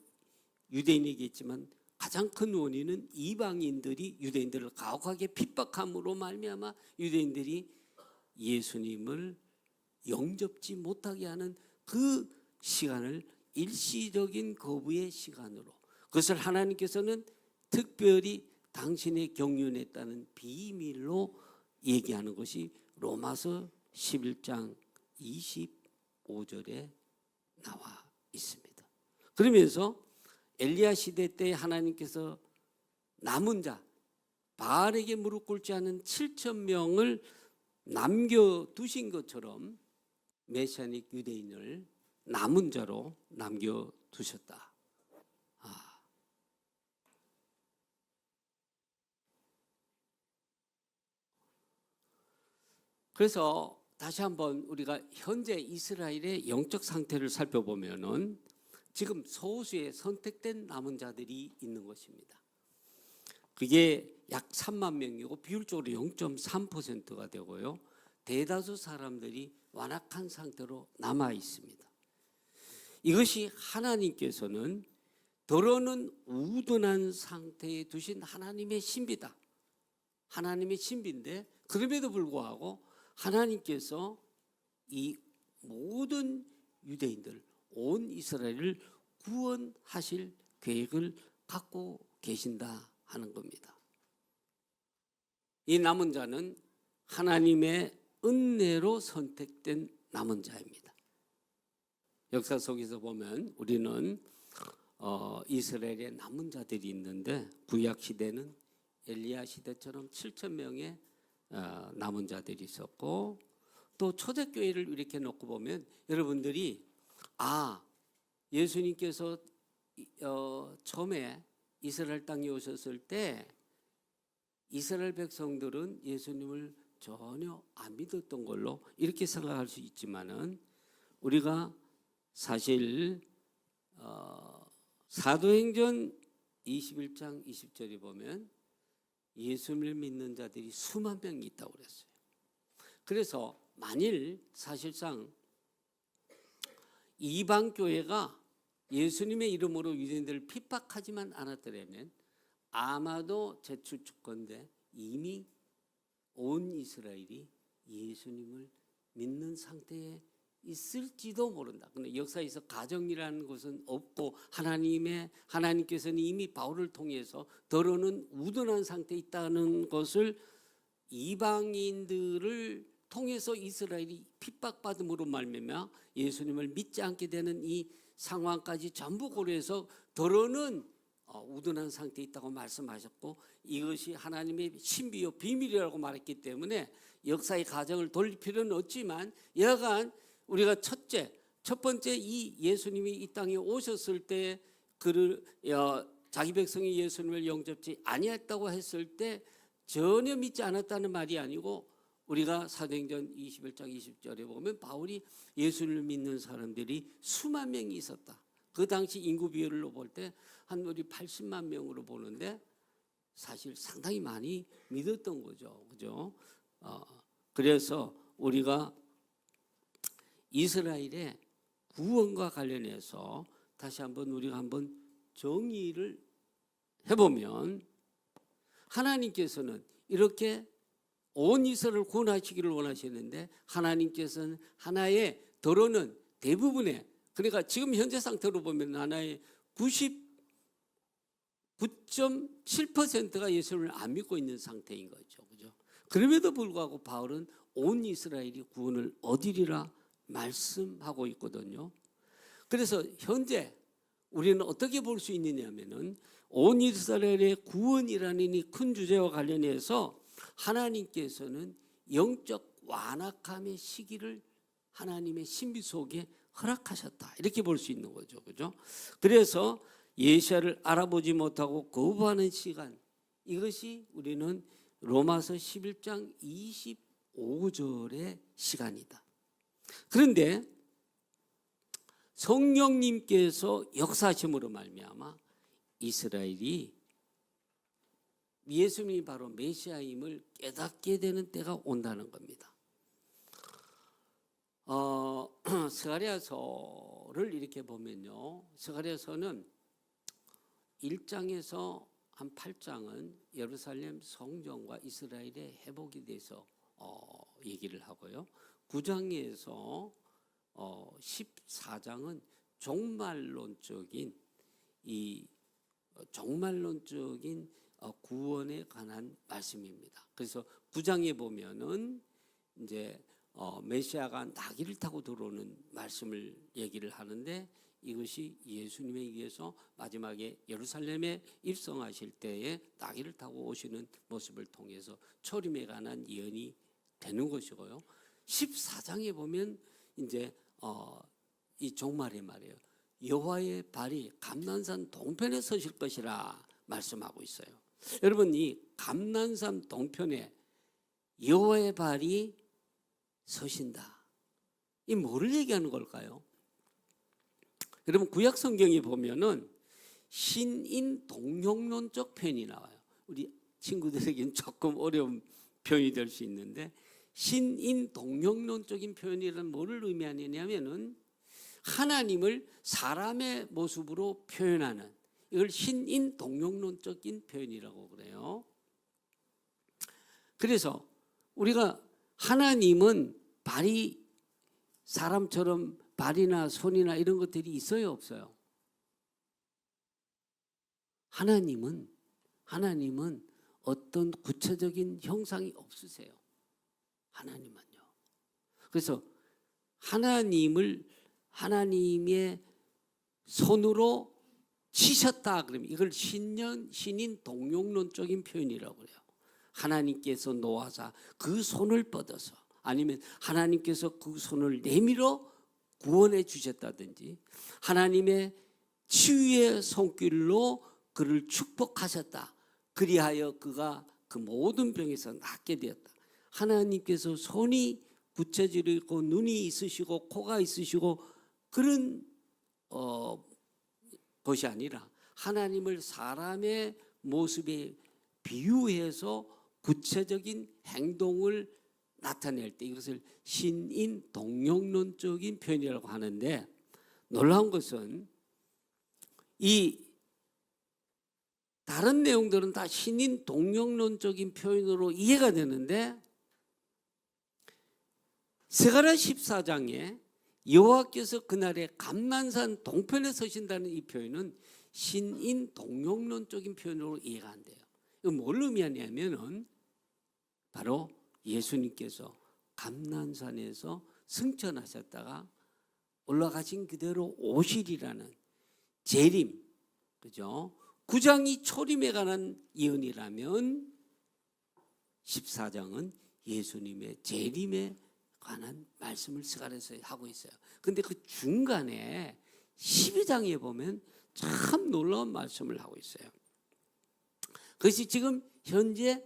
유대인이겠지만 가장 큰 원인은 이방인들이 유대인들을 가혹하게 핍박함으로 말미암아 유대인들이 예수님을 영접지 못하게 하는 그 시간을 일시적인 거부의 시간으로 그것을 하나님께서는 특별히 당신의 경륜했다는 비밀로 얘기하는 것이 로마서 11장 25절에 나와 있습니다. 그러면서 엘리야 시대 때 하나님께서 남은 자 바알에게 무릎 꿇지 않은 7,000명을 남겨두신 것처럼 메시아닉 유대인을 남은 자로 남겨두셨다. 그래서 다시 한번 우리가 현재 이스라엘의 영적 상태를 살펴보면은 지금 소수의 선택된 남은 자들이 있는 것입니다. 그게 약 3만 명이고 비율적으로 0.3%가 되고요. 대다수 사람들이 완악한 상태로 남아 있습니다. 이것이 하나님께서는 더러는 우둔한 상태에 두신 하나님의 신비다. 하나님의 신비인데 그럼에도 불구하고 하나님께서 이 모든 유대인들 온 이스라엘을 구원하실 계획을 갖고 계신다 하는 겁니다. 이 남은 자는 하나님의 은혜로 선택된 남은 자입니다. 역사 속에서 보면 우리는 이스라엘의 남은 자들이 있는데 구약 시대는 엘리야 시대처럼 7,000명의 남은 자들이 있었고 또 초대교회를 이렇게 놓고 보면 여러분들이 예수님께서 처음에 이스라엘 땅에 오셨을 때 이스라엘 백성들은 예수님을 전혀 안 믿었던 걸로 이렇게 생각할 수 있지만은 우리가 사실 사도행전 21장 20절에 보면 예수님을 믿는 자들이 수만 명이 있다고 그랬어요. 그래서 만일 사실상 이방 교회가 예수님의 이름으로 유대인들을 핍박하지만 않았더라면 아마도 제 추측건데 이미 온 이스라엘이 예수님을 믿는 상태에 있을지도 모른다. 근데 역사에서 가정이라는 것은 없고 하나님께서는 이미 바울을 통해서 더러는 우둔한 상태에 있다는 것을 이방인들을 통해서 이스라엘이 핍박받음으로 말미암아 예수님을 믿지 않게 되는 이 상황까지 전부 고려해서 더러는 우둔한 상태에 있다고 말씀하셨고 이것이 하나님의 신비요 비밀이라고 말했기 때문에 역사의 가정을 돌릴 필요는 없지만 여하간 우리가 첫 번째 이 예수님이 이 땅에 오셨을 때 자기 백성이 예수님을 영접지 아니했다고 했을 때 전혀 믿지 않았다는 말이 아니고 우리가 사도행전 21장 20절에 보면 바울이 예수를 믿는 사람들이 수만 명이 있었다. 그 당시 인구 비율로 볼 때 한 우리 80만 명으로 보는데 사실 상당히 많이 믿었던 거죠. 그죠? 그래서 우리가 이스라엘의 구원과 관련해서 다시 한번 우리가 한번 정의를 해보면, 하나님께서는 이렇게 온 이스라엘을 구원하시기를 원하시는데, 하나님께서는 하나의 더러는 대부분의, 그러니까 지금 현재 상태로 보면 하나의 99.7%가 예수를 안 믿고 있는 상태인 거죠. 그죠? 그럼에도 불구하고 바울은 온 이스라엘이 구원을 얻으리라 말씀하고 있거든요. 그래서 현재 우리는 어떻게 볼 수 있느냐면은, 온 이스라엘의 구원이라는 이 큰 주제와 관련해서 하나님께서는 영적 완악함의 시기를 하나님의 신비 속에 허락하셨다, 이렇게 볼 수 있는 거죠. 그죠? 그래서 예시야를 알아보지 못하고 거부하는 시간, 이것이 우리는 로마서 11장 25절의 시간이다. 그런데 성령님께서 역사하심으로 말미암아 이스라엘이 예수님이 바로 메시아임을 깨닫게 되는 때가 온다는 겁니다. 스가랴서를 이렇게 보면요, 스가랴서는 1장에서 한 8장은 예루살렘 성전과 이스라엘의 회복에 대해서 얘기를 하고요, 9장에서 14장은 종말론적인 구원에 관한 말씀입니다. 그래서 9장에 보면은 이제 메시아가 나귀를 타고 들어오는 말씀을 얘기를 하는데, 이것이 예수님에 의해서 마지막에 예루살렘에 입성하실 때에 나귀를 타고 오시는 모습을 통해서 초림에 관한 예언이 되는 것이고요. 14장에 보면 이제 이 종말의 말이에요. 여호와의 발이 감난산 동편에 서실 것이라 말씀하고 있어요. 여러분, 이 감난산 동편에 여호와의 발이 서신다, 이 뭐를 얘기하는 걸까요? 여러분, 구약 성경에 보면은 신인 동용론적 표현이 나와요. 우리 친구들에게는 조금 어려운 표현이 될 수 있는데, 신인 동용론적인 표현이란 뭐를 의미하느냐면은 하나님을 사람의 모습으로 표현하는, 이걸 신인 동용론적인 표현이라고 그래요. 그래서 우리가 하나님은 발이 사람처럼 발이나 손이나 이런 것들이 있어요, 없어요? 하나님은 어떤 구체적인 형상이 없으세요. 하나님은요. 그래서 하나님의 손으로 치셨다 그러면 이걸 신인 동용론적인 표현이라고 그래요. 하나님께서 놓아서 그 손을 뻗어서, 아니면 하나님께서 그 손을 내밀어 구원해 주셨다든지, 하나님의 치유의 손길로 그를 축복하셨다, 그리하여 그가 그 모든 병에서 낫게 되었다. 하나님께서 손이 구체적이고 눈이 있으시고 코가 있으시고 그런 것이 아니라, 하나님을 사람의 모습에 비유해서 구체적인 행동을 나타낼 때 이것을 신인 동용론적인 표현이라고 하는데, 놀라운 것은 이 다른 내용들은 다 신인 동용론적인 표현으로 이해가 되는데, 스가랴 14장에 여호와께서 그날에 감난산 동편에 서신다는 이 표현은 신인 동용론적인 표현으로 이해가 안 돼요. 이건 뭘 의미하냐면은 바로 예수님께서 감난산에서 승천하셨다가 올라가신 그대로 오시리라는 재림, 그죠? 9장이 초림에 관한 예언이라면 14장은 예수님의 재림에 관한 말씀을 스가랴에서 하고 있어요. 근데 그 중간에 12장에 보면 참 놀라운 말씀을 하고 있어요. 그것이 지금 현재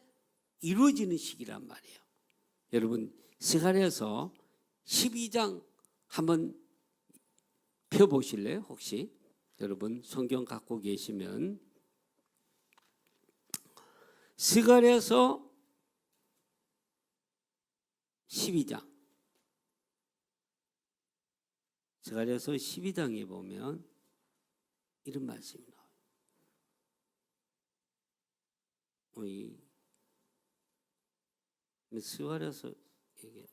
이루어지는 시기란 말이에요. 여러분, 스가랴서 12장 한번 펴보실래요? 혹시 여러분 성경 갖고 계시면 스가랴서 12장. 스가랴서 12장에 보면 이런 말씀이 나와요. 스가랴서 이게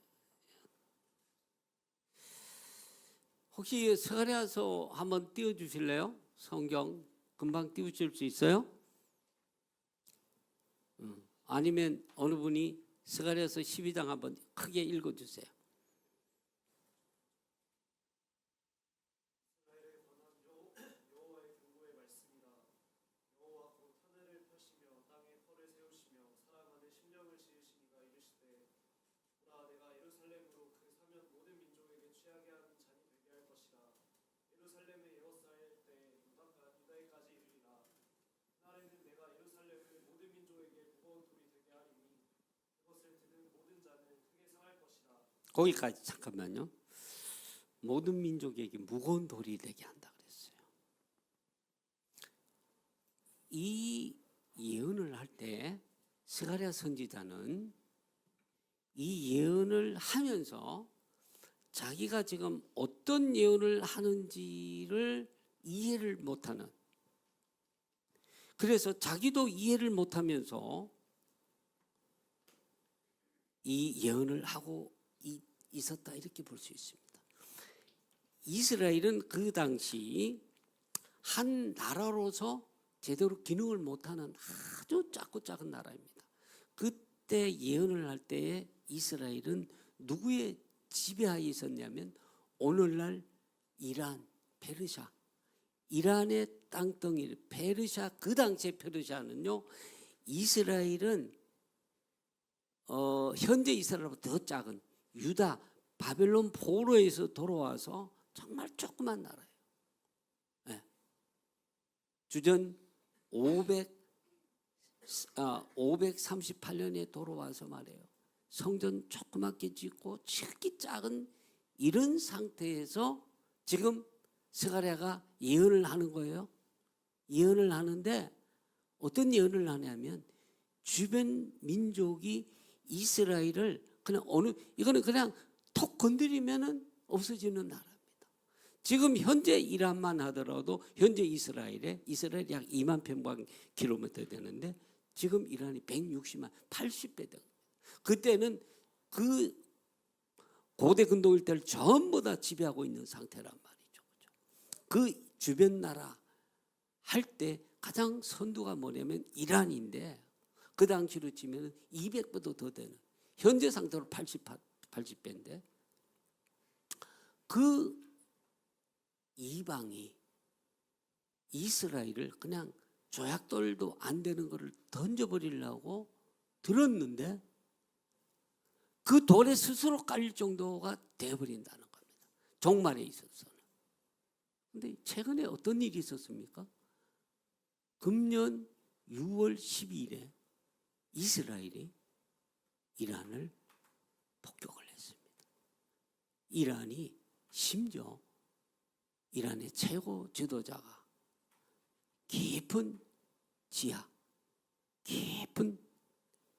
혹시 스가랴서 한번 띄워주실래요? 성경 금방 띄우실 수 있어요? 아니면 어느 분이 스가랴서 12장 한번 크게 읽어주세요. 거기까지 잠깐만요. 모든 민족에게 무거운 돌이 되게 한다 그랬어요. 이 예언을 할 때 스가랴 선지자는 이 예언을 하면서 자기가 지금 어떤 예언을 하는지를 이해를 못하는, 그래서 자기도 이해를 못하면서 이 예언을 하고 있었다 이렇게 볼 수 있습니다. 이스라엘은 그 당시 한 나라로서 제대로 기능을 못하는 아주 작고 작은 나라입니다. 그때 예언을 할 때에 이스라엘은 누구의 지배하에 있었냐면 오늘날 이란, 페르시아, 이란의 땅덩이 페르시아, 그 당시의 페르시아는요, 이스라엘은 현재 이스라엘보다 더 작은 유다, 바벨론 포로에서 돌아와서 정말 조그만 나라예요. 네. 주전 538년에 돌아와서 말이에요. 성전 조그맣게 짓고 지극히 작은 이런 상태에서 지금 스가랴가 예언을 하는 거예요. 예언을 하는데 어떤 예언을 하냐면 주변 민족이 이스라엘을 그냥 이거는 그냥 톡 건드리면은 없어지는 나라입니다. 지금 현재 이란만 하더라도 현재 이스라엘이 약 2만 평방킬로미터 되는데 지금 이란이 160만 80배 돼. 그때는 그 고대 근동 일대를 전부 다 지배하고 있는 상태란 말이죠. 그 주변 나라 할 때 가장 선두가 뭐냐면 이란인데 그 당시로 치면 200배도 더 되는, 현재 상태로 80배인데 그 이방이 이스라엘을 그냥 조약돌도 안 되는 것을 던져버리려고 들었는데 그 돌에 스스로 깔릴 정도가 되어버린다는 겁니다. 종말에 있어서는. 그런데 최근에 어떤 일이 있었습니까? 금년 6월 12일에 이스라엘이 이란을 폭격을 했습니다. 이란이 심지어 이란의 최고 지도자가 깊은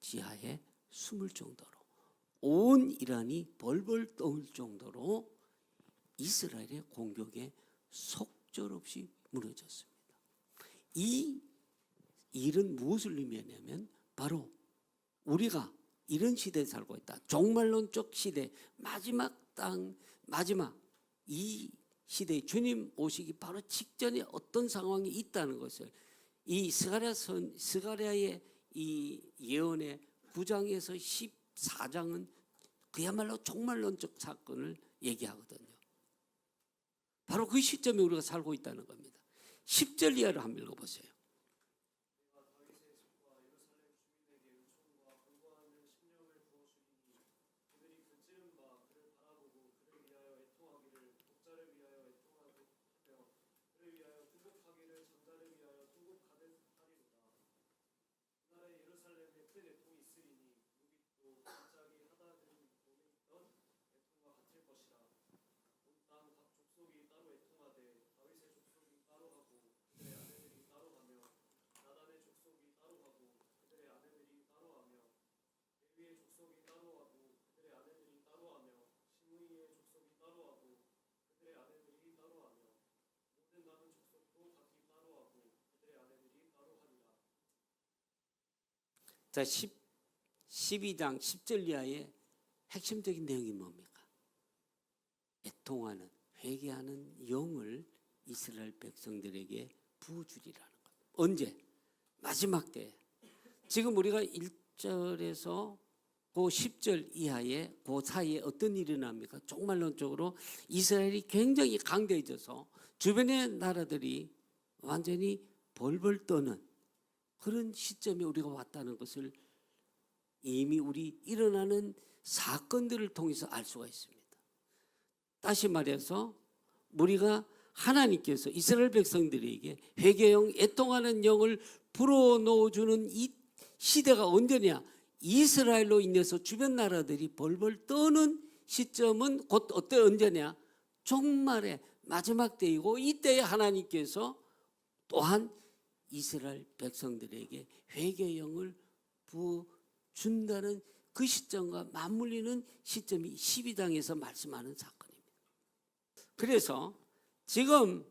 지하에 숨을 정도로 온 이란이 벌벌 떠올 정도로 이스라엘의 공격에 속절없이 무너졌습니다. 이 일은 무엇을 의미하냐면 바로 우리가 이런 시대에 살고 있다. 종말론적 시대, 마지막 이 시대에 주님 오시기 바로 직전에 어떤 상황이 있다는 것을 이 스가랴의 이 예언의 9장에서 14장은 그야말로 종말론적 사건을 얘기하거든요. 바로 그 시점에 우리가 살고 있다는 겁니다. 10절 이하를 한번 읽어보세요. 자, 12장 10절 이하의 핵심적인 내용이 뭡니까? 애통하는, 회개하는 영을 이스라엘 백성들에게 부어주리라는 것. 언제? 마지막 때에. 지금 우리가 1절에서 그 10절 이하의 그 사이에 어떤 일이 일어납니까? 종말론적으로 이스라엘이 굉장히 강대해져서 주변의 나라들이 완전히 벌벌 떠는 그런 시점에 우리가 왔다는 것을 이미 우리 일어나는 사건들을 통해서 알 수가 있습니다. 다시 말해서 우리가 하나님께서 이스라엘 백성들에게 회개영, 애통하는 영을 불어넣어주는 이 시대가 언제냐? 이스라엘로 인해서 주변 나라들이 벌벌 떠는 시점은 곧 어때 언제냐? 종말의 마지막 때이고 이때에 하나님께서 또한 이스라엘 백성들에게 회개의 영을 부어준다는 그 시점과 맞물리는 시점이 12장에서 말씀하는 사건입니다. 그래서 지금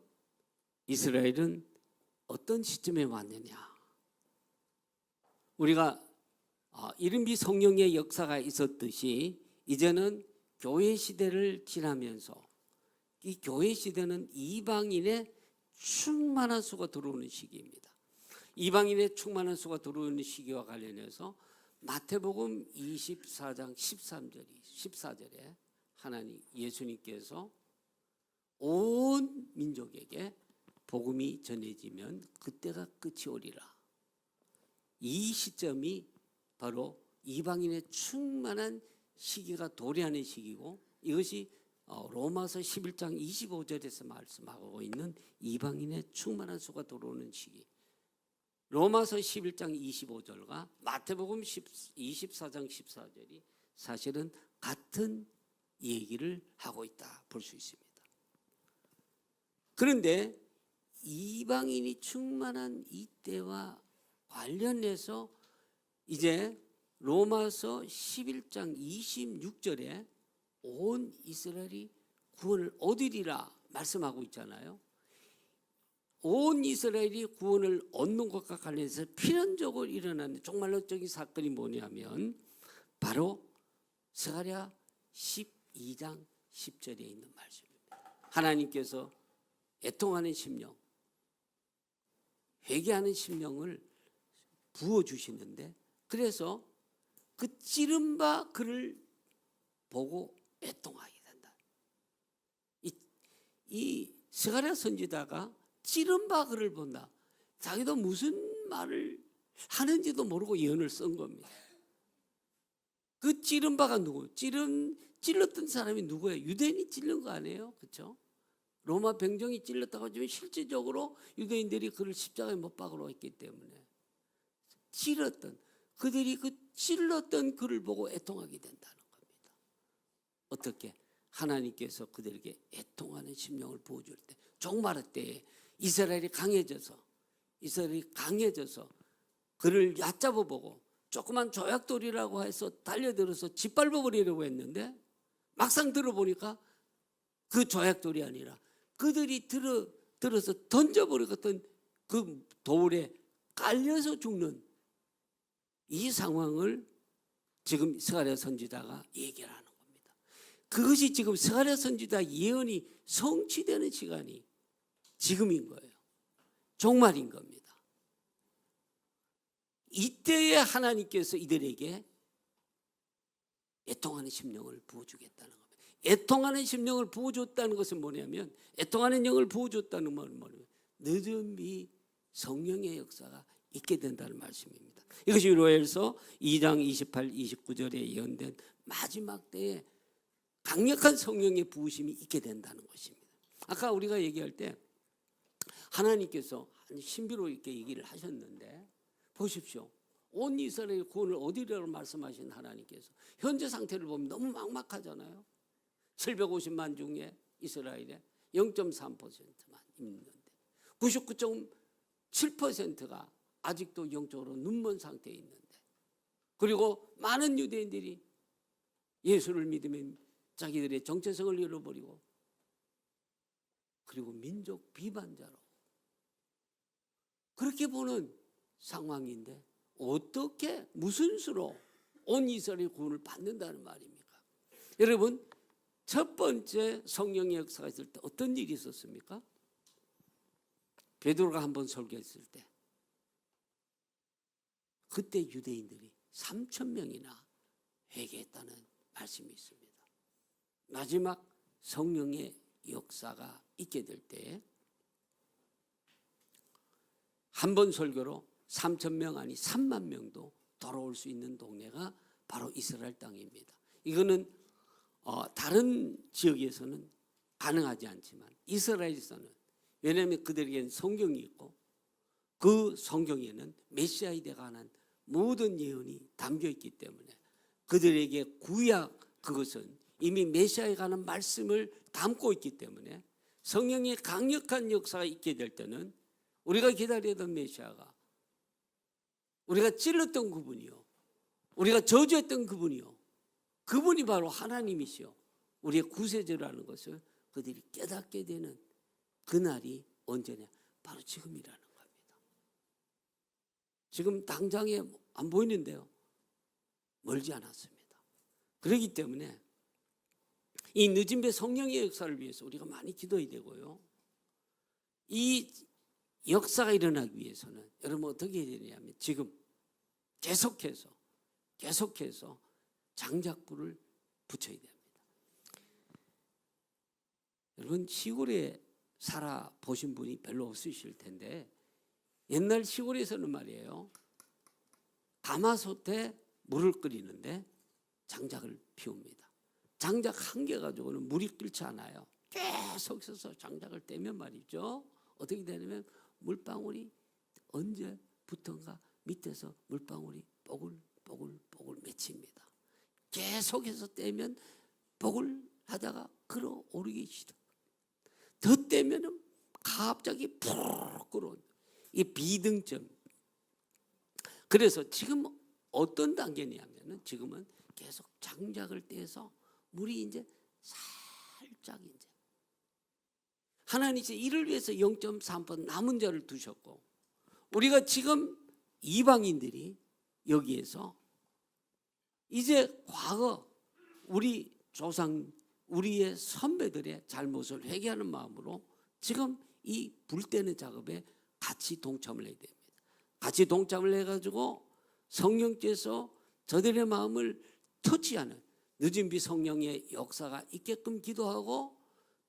이스라엘은 어떤 시점에 왔느냐? 우리가 이른비 성령의 역사가 있었듯이 이제는 교회 시대를 지나면서 이 교회 시대는 이방인의 충만한 수가 들어오는 시기입니다. 이방인의 충만한 수가 들어오는 시기와 관련해서 마태복음 24장 14절에 하나님 예수님께서 온 민족에게 복음이 전해지면 그때가 끝이 오리라. 이 시점이 바로 이방인의 충만한 시기가 도래하는 시기고 이것이 로마서 11장 25절에서 말씀하고 있는 이방인의 충만한 수가 들어오는 시기. 로마서 11장 25절과 마태복음 24장 14절이 사실은 같은 얘기를 하고 있다 볼 수 있습니다. 그런데 이방인이 충만한 이때와 관련해서 이제 로마서 11장 26절에 온 이스라엘이 구원을 얻으리라 말씀하고 있잖아요. 온 이스라엘이 구원을 얻는 것과 관련해서 필연적으로 일어나는 종말론적인 사건이 뭐냐면 바로 스가랴 12장 10절에 있는 말씀입니다. 하나님께서 애통하는 심령, 회개하는 심령을 부어주시는데 그래서 그 찌른 바 그를 보고 애통하게 된다. 이 스가랴 선지자가 찌른 바 그를 본다. 자기도 무슨 말을 하는지도 모르고 예언을 쓴 겁니다. 그 찌른 바가 누구? 찔렀던 사람이 누구예요? 유대인이 찔른 거 아니에요? 그렇죠? 로마 병정이 찔렀다고 하지만 실질적으로 유대인들이 그를 십자가에 못 박으러 했기 때문에 그들이 그 찔렀던 그를 보고 애통하게 된다는 겁니다. 어떻게? 하나님께서 그들에게 애통하는 심령을 부어줄 때, 종말의 때에 이스라엘이 강해져서 그를 얕잡아 보고 조그만 조약돌이라고 해서 달려들어서 짓밟아 버리려고 했는데 막상 들어보니까 그 조약돌이 아니라 그들이 들어서 던져버리겠던 그 돌에 깔려서 죽는 이 상황을 지금 스가랴 선지자가 얘기를 하는 겁니다. 그것이 지금 스가랴 선지자 예언이 성취되는 시간이 지금인 거예요. 종말인 겁니다. 이때에 하나님께서 이들에게 애통하는 심령을 부어주겠다는 겁니다. 애통하는 심령을 부어줬다는 것은 뭐냐면 애통하는 영을 부어줬다는 말은 뭐냐면 늦은비 성령의 역사가 있게 된다는 말씀입니다. 이것이 로엘서 2장 28, 29절에 예언된 마지막 때에 강력한 성령의 부으심이 있게 된다는 것입니다. 아까 우리가 얘기할 때 하나님께서 신비로 이렇게 얘기를 하셨는데 보십시오. 온 이스라엘 구원을 얻으리라고 말씀하신 하나님께서 현재 상태를 보면 너무 막막하잖아요. 750만 중에 이스라엘의 0.3%만 있는데 99.7%가 아직도 영적으로 눈먼 상태에 있는데 그리고 많은 유대인들이 예수를 믿으면 자기들의 정체성을 잃어버리고 그리고 민족 비반자로 그렇게 보는 상황인데 어떻게 무슨 수로 온 이스라엘의 구원을 받는다는 말입니까? 여러분, 첫 번째 성령의 역사가 있을 때 어떤 일이 있었습니까? 베드로가 한번 설교했을 때 그때 유대인들이 3,000명이나 회개했다는 말씀이 있습니다. 마지막 성령의 역사가 있게 될 때 한 번 설교로 3,000명 아니 3만 명도 돌아올 수 있는 동네가 바로 이스라엘 땅입니다. 이거는 다른 지역에서는 가능하지 않지만 이스라엘에서는, 왜냐하면 그들에게는 성경이 있고 그 성경에는 메시아에 관한 모든 예언이 담겨 있기 때문에 그들에게 구약, 그것은 이미 메시아에 관한 말씀을 담고 있기 때문에 성령의 강력한 역사가 있게 될 때는 우리가 기다리던 메시아가, 우리가 찔렀던 그분이요, 우리가 저주했던 그분이요, 그분이 바로 하나님이시요 우리의 구세주라는 것을 그들이 깨닫게 되는 그날이 언제냐? 바로 지금이라는 겁니다. 지금 당장에 안 보이는데요, 멀지 않았습니다. 그렇기 때문에 이 늦은 배 성령의 역사를 위해서 우리가 많이 기도해야 되고요, 이 역사가 일어나기 위해서는 여러분 어떻게 해야 되냐면 지금 계속해서 장작불을 붙여야 됩니다. 여러분, 시골에 살아보신 분이 별로 없으실 텐데 옛날 시골에서는 말이에요, 가마솥에 물을 끓이는데 장작을 피웁니다. 장작 한 개 가지고는 물이 끓지 않아요. 계속 서서 장작을 떼면 말이죠, 어떻게 되냐면 물방울이 언제부턴가 밑에서 물방울이 뽀글뽀글 맺힙니다. 계속해서 떼면 뽀글 하다가 끌어오르기 시작. 더 떼면은 갑자기 푹 끌어온 이 비등점. 그래서 지금 어떤 단계냐면은 지금은 계속 장작을 떼서 물이 이제 살짝 이제 하나님이 이를 위해서 0.3% 남은 자를 두셨고, 우리가 지금 이방인들이 여기에서 이제 과거 우리 조상, 우리의 선배들의 잘못을 회개하는 마음으로 지금 이 불 떼는 작업에 같이 동참을 해야 됩니다. 같이 동참을 해가지고 성령께서 저들의 마음을 터치하는 늦은 비 성령의 역사가 있게끔 기도하고,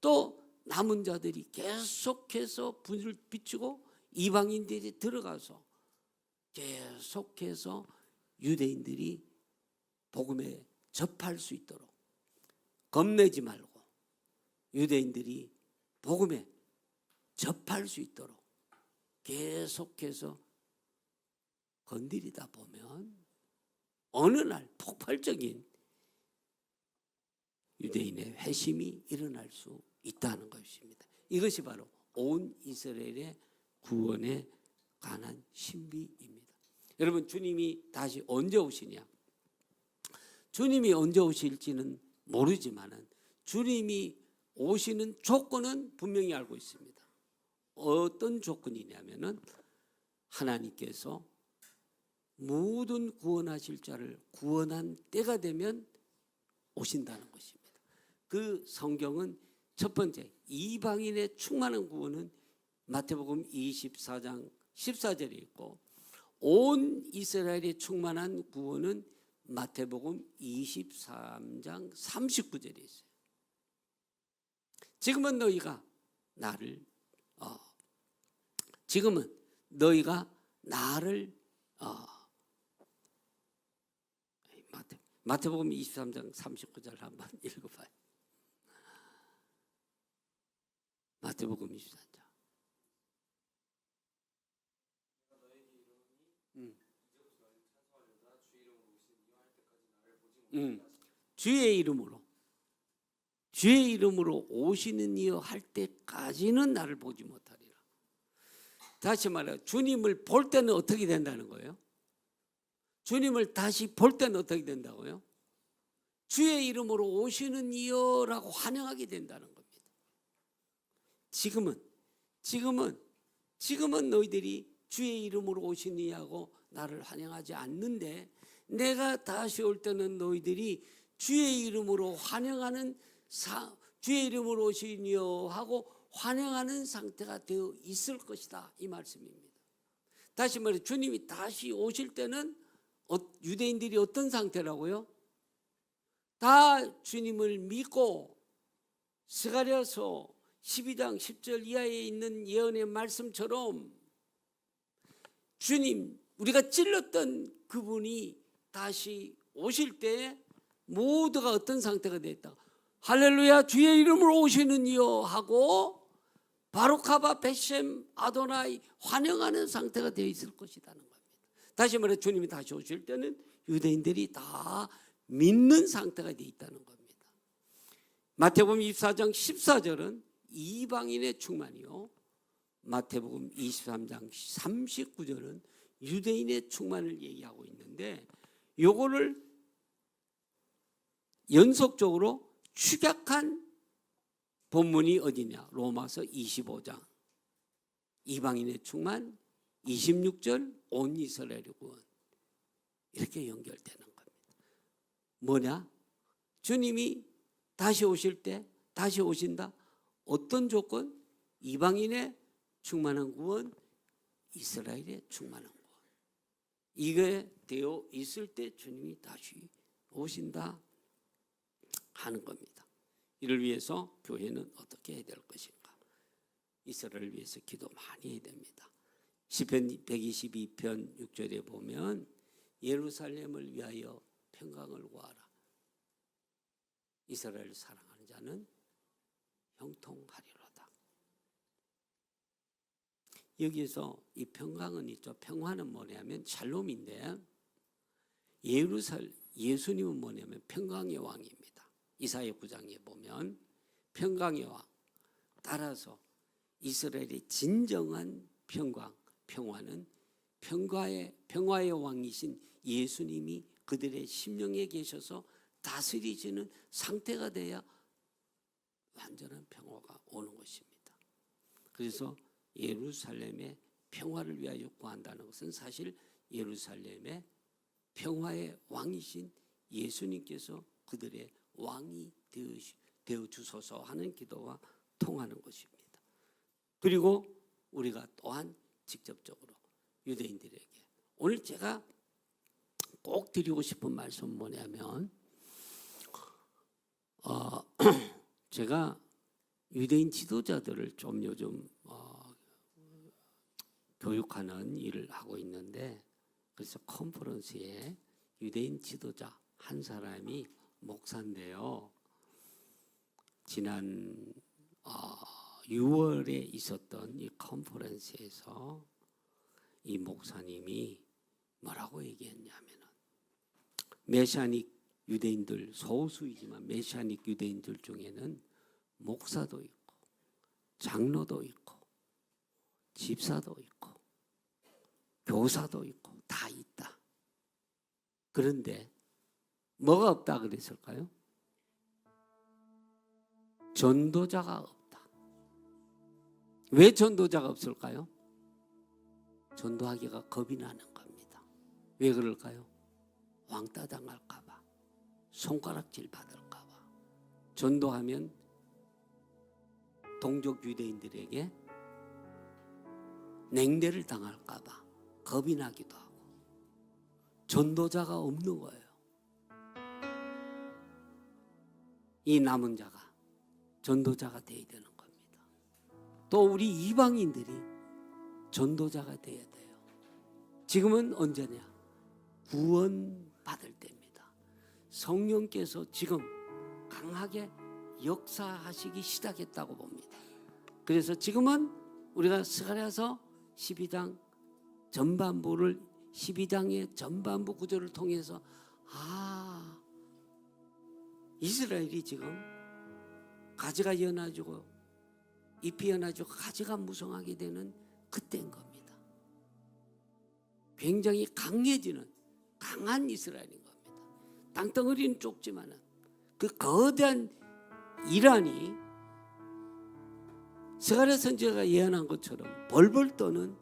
또 남은 자들이 계속해서 불을 비추고 이방인들이 들어가서 계속해서 유대인들이 복음에 접할 수 있도록, 겁내지 말고 유대인들이 복음에 접할 수 있도록 계속해서 건드리다 보면 어느 날 폭발적인 유대인의 회심이 일어날 수 있다는 것입니다. 이것이 바로 온 이스라엘의 구원에 관한 신비입니다. 여러분, 주님이 다시 언제 오시냐? 주님이 언제 오실지는 모르지만은 주님이 오시는 조건은 분명히 알고 있습니다. 어떤 조건이냐면은 하나님께서 모든 구원하실 자를 구원한 때가 되면 오신다는 것입니다. 그 성경은 첫 번째, 이방인의 충만한 구원은 마태복음 24장 14절에 있고, 온 이스라엘의 충만한 구원은 마태복음 23장 39절에 있어요. 지금은 너희가 나를 마태복음 23장 39절 한번 읽어봐요. 마태복음 24장. 주의 이름으로 오시는 이여 할 때까지는 나를 보지 못하리라. 다시 말해, 주님을 볼 때는 어떻게 된다는 거예요? 주님을 다시 볼 때는 어떻게 된다고요? 주의 이름으로 오시는 이여라고 환영하게 된다는 겁니다. 지금은 너희들이 주의 이름으로 오시니 하고 나를 환영하지 않는데, 내가 다시 올 때는 너희들이 주의 이름으로 환영하는 주의 이름으로 오시니요 하고 환영하는 상태가 되어 있을 것이다, 이 말씀입니다. 다시 말해 주님이 다시 오실 때는 유대인들이 어떤 상태라고요? 다 주님을 믿고 스가랴서 12장 10절 이하에 있는 예언의 말씀처럼 주님, 우리가 찔렀던 그분이 다시 오실 때 모두가 어떤 상태가 되었다? 할렐루야 주의 이름으로 오시는 이여 하고 바루카바 베셈 아도나이 환영하는 상태가 되어 있을 것이라는 겁니다. 다시 말해 주님이 다시 오실 때는 유대인들이 다 믿는 상태가 되어 있다는 겁니다. 마태복음 24장 14절은 이방인의 충만이요, 마태복음 23장 39절은 유대인의 충만을 얘기하고 있는데, 요거를 연속적으로 축약한 본문이 어디냐? 로마서 25장 이방인의 충만, 26절 온 이스라엘의 구원, 이렇게 연결되는 겁니다. 뭐냐? 주님이 다시 오실 때, 다시 오신다. 어떤 조건? 이방인의 충만한 구원, 이스라엘의 충만한 구원. 이게 되어 있을 때 주님이 다시 오신다 하는 겁니다. 이를 위해서 교회는 어떻게 해야 될 것인가? 이스라엘을 위해서 기도 많이 해야 됩니다. 시편 122편 6절에 보면 예루살렘을 위하여 평강을 구하라. 이스라엘을 사랑하는 자는 형통하리로다. 여기에서 이 평강은 있죠. 평화는 뭐냐면 샬롬인데, 예수님은 뭐냐면 평강의 왕입니다. 이사야 9장에 보면 평강의 왕, 따라서 이스라엘의 진정한 평화는 평화의 왕이신 예수님이 그들의 심령에 계셔서 다스리시는 상태가 돼야 완전한 평화가 오는 것입니다. 그래서 예루살렘의 평화를 위하여 구한다는 것은 사실 예루살렘의 평화의 왕이신 예수님께서 그들의 왕이 되어 주소서 하는 기도와 통하는 것입니다. 그리고 우리가 또한 직접적으로 유대인들에게 오늘 제가 꼭 드리고 싶은 말씀은 뭐냐면, 제가 유대인 지도자들을 좀 요즘 교육하는 일을 하고 있는데, 그래서 컨퍼런스에 유대인 지도자 한 사람이 목사인데요, 지난 6월에 있었던 이 컨퍼런스에서 이 목사님이 뭐라고 얘기했냐면, 메시아닉 유대인들, 소수이지만 메시아닉 유대인들 중에는 목사도 있고 장로도 있고 집사도 있고 교사도 있고 다 있다. 그런데 뭐가 없다 그랬을까요? 전도자가 없다. 왜 전도자가 없을까요? 전도하기가 겁이 나는 겁니다. 왜 그럴까요? 왕따 당할까 봐, 손가락질 받을까 봐. 전도하면 동족 유대인들에게 냉대를 당할까 봐 겁이 나기도 하고, 전도자가 없는 거예요. 이 남은 자가 전도자가 되어야 되는 겁니다. 또 우리 이방인들이 전도자가 되어야 돼요. 지금은 언제냐? 구원받을 때입니다. 성령께서 지금 강하게 역사하시기 시작했다고 봅니다. 그래서 지금은 우리가 스가랴서 12장 전반부를 12장의 전반부 구절을 통해서 이스라엘이 지금 가지가 연해지고 잎이 연해지고 가지가 무성하게 되는 그때인 겁니다. 굉장히 강해지는 강한 이스라엘인 겁니다. 땅덩어리는 좁지만은 그 거대한 이란이 스가랴 선지자가 예언한 것처럼 벌벌 떠는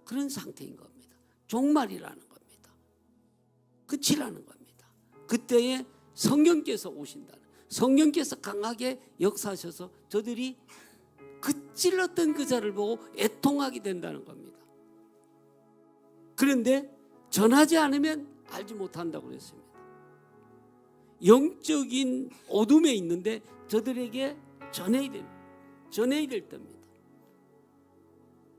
그런 상태인 겁니다. 종말이라는 겁니다. 끝이라는 겁니다. 그때에 성령께서 오신다는, 성령께서 강하게 역사하셔서 저들이 그 찔렀던 그 자를 보고 애통하게 된다는 겁니다. 그런데 전하지 않으면 알지 못한다고 그랬습니다. 영적인 어둠에 있는데 저들에게 전해야 될 때입니다.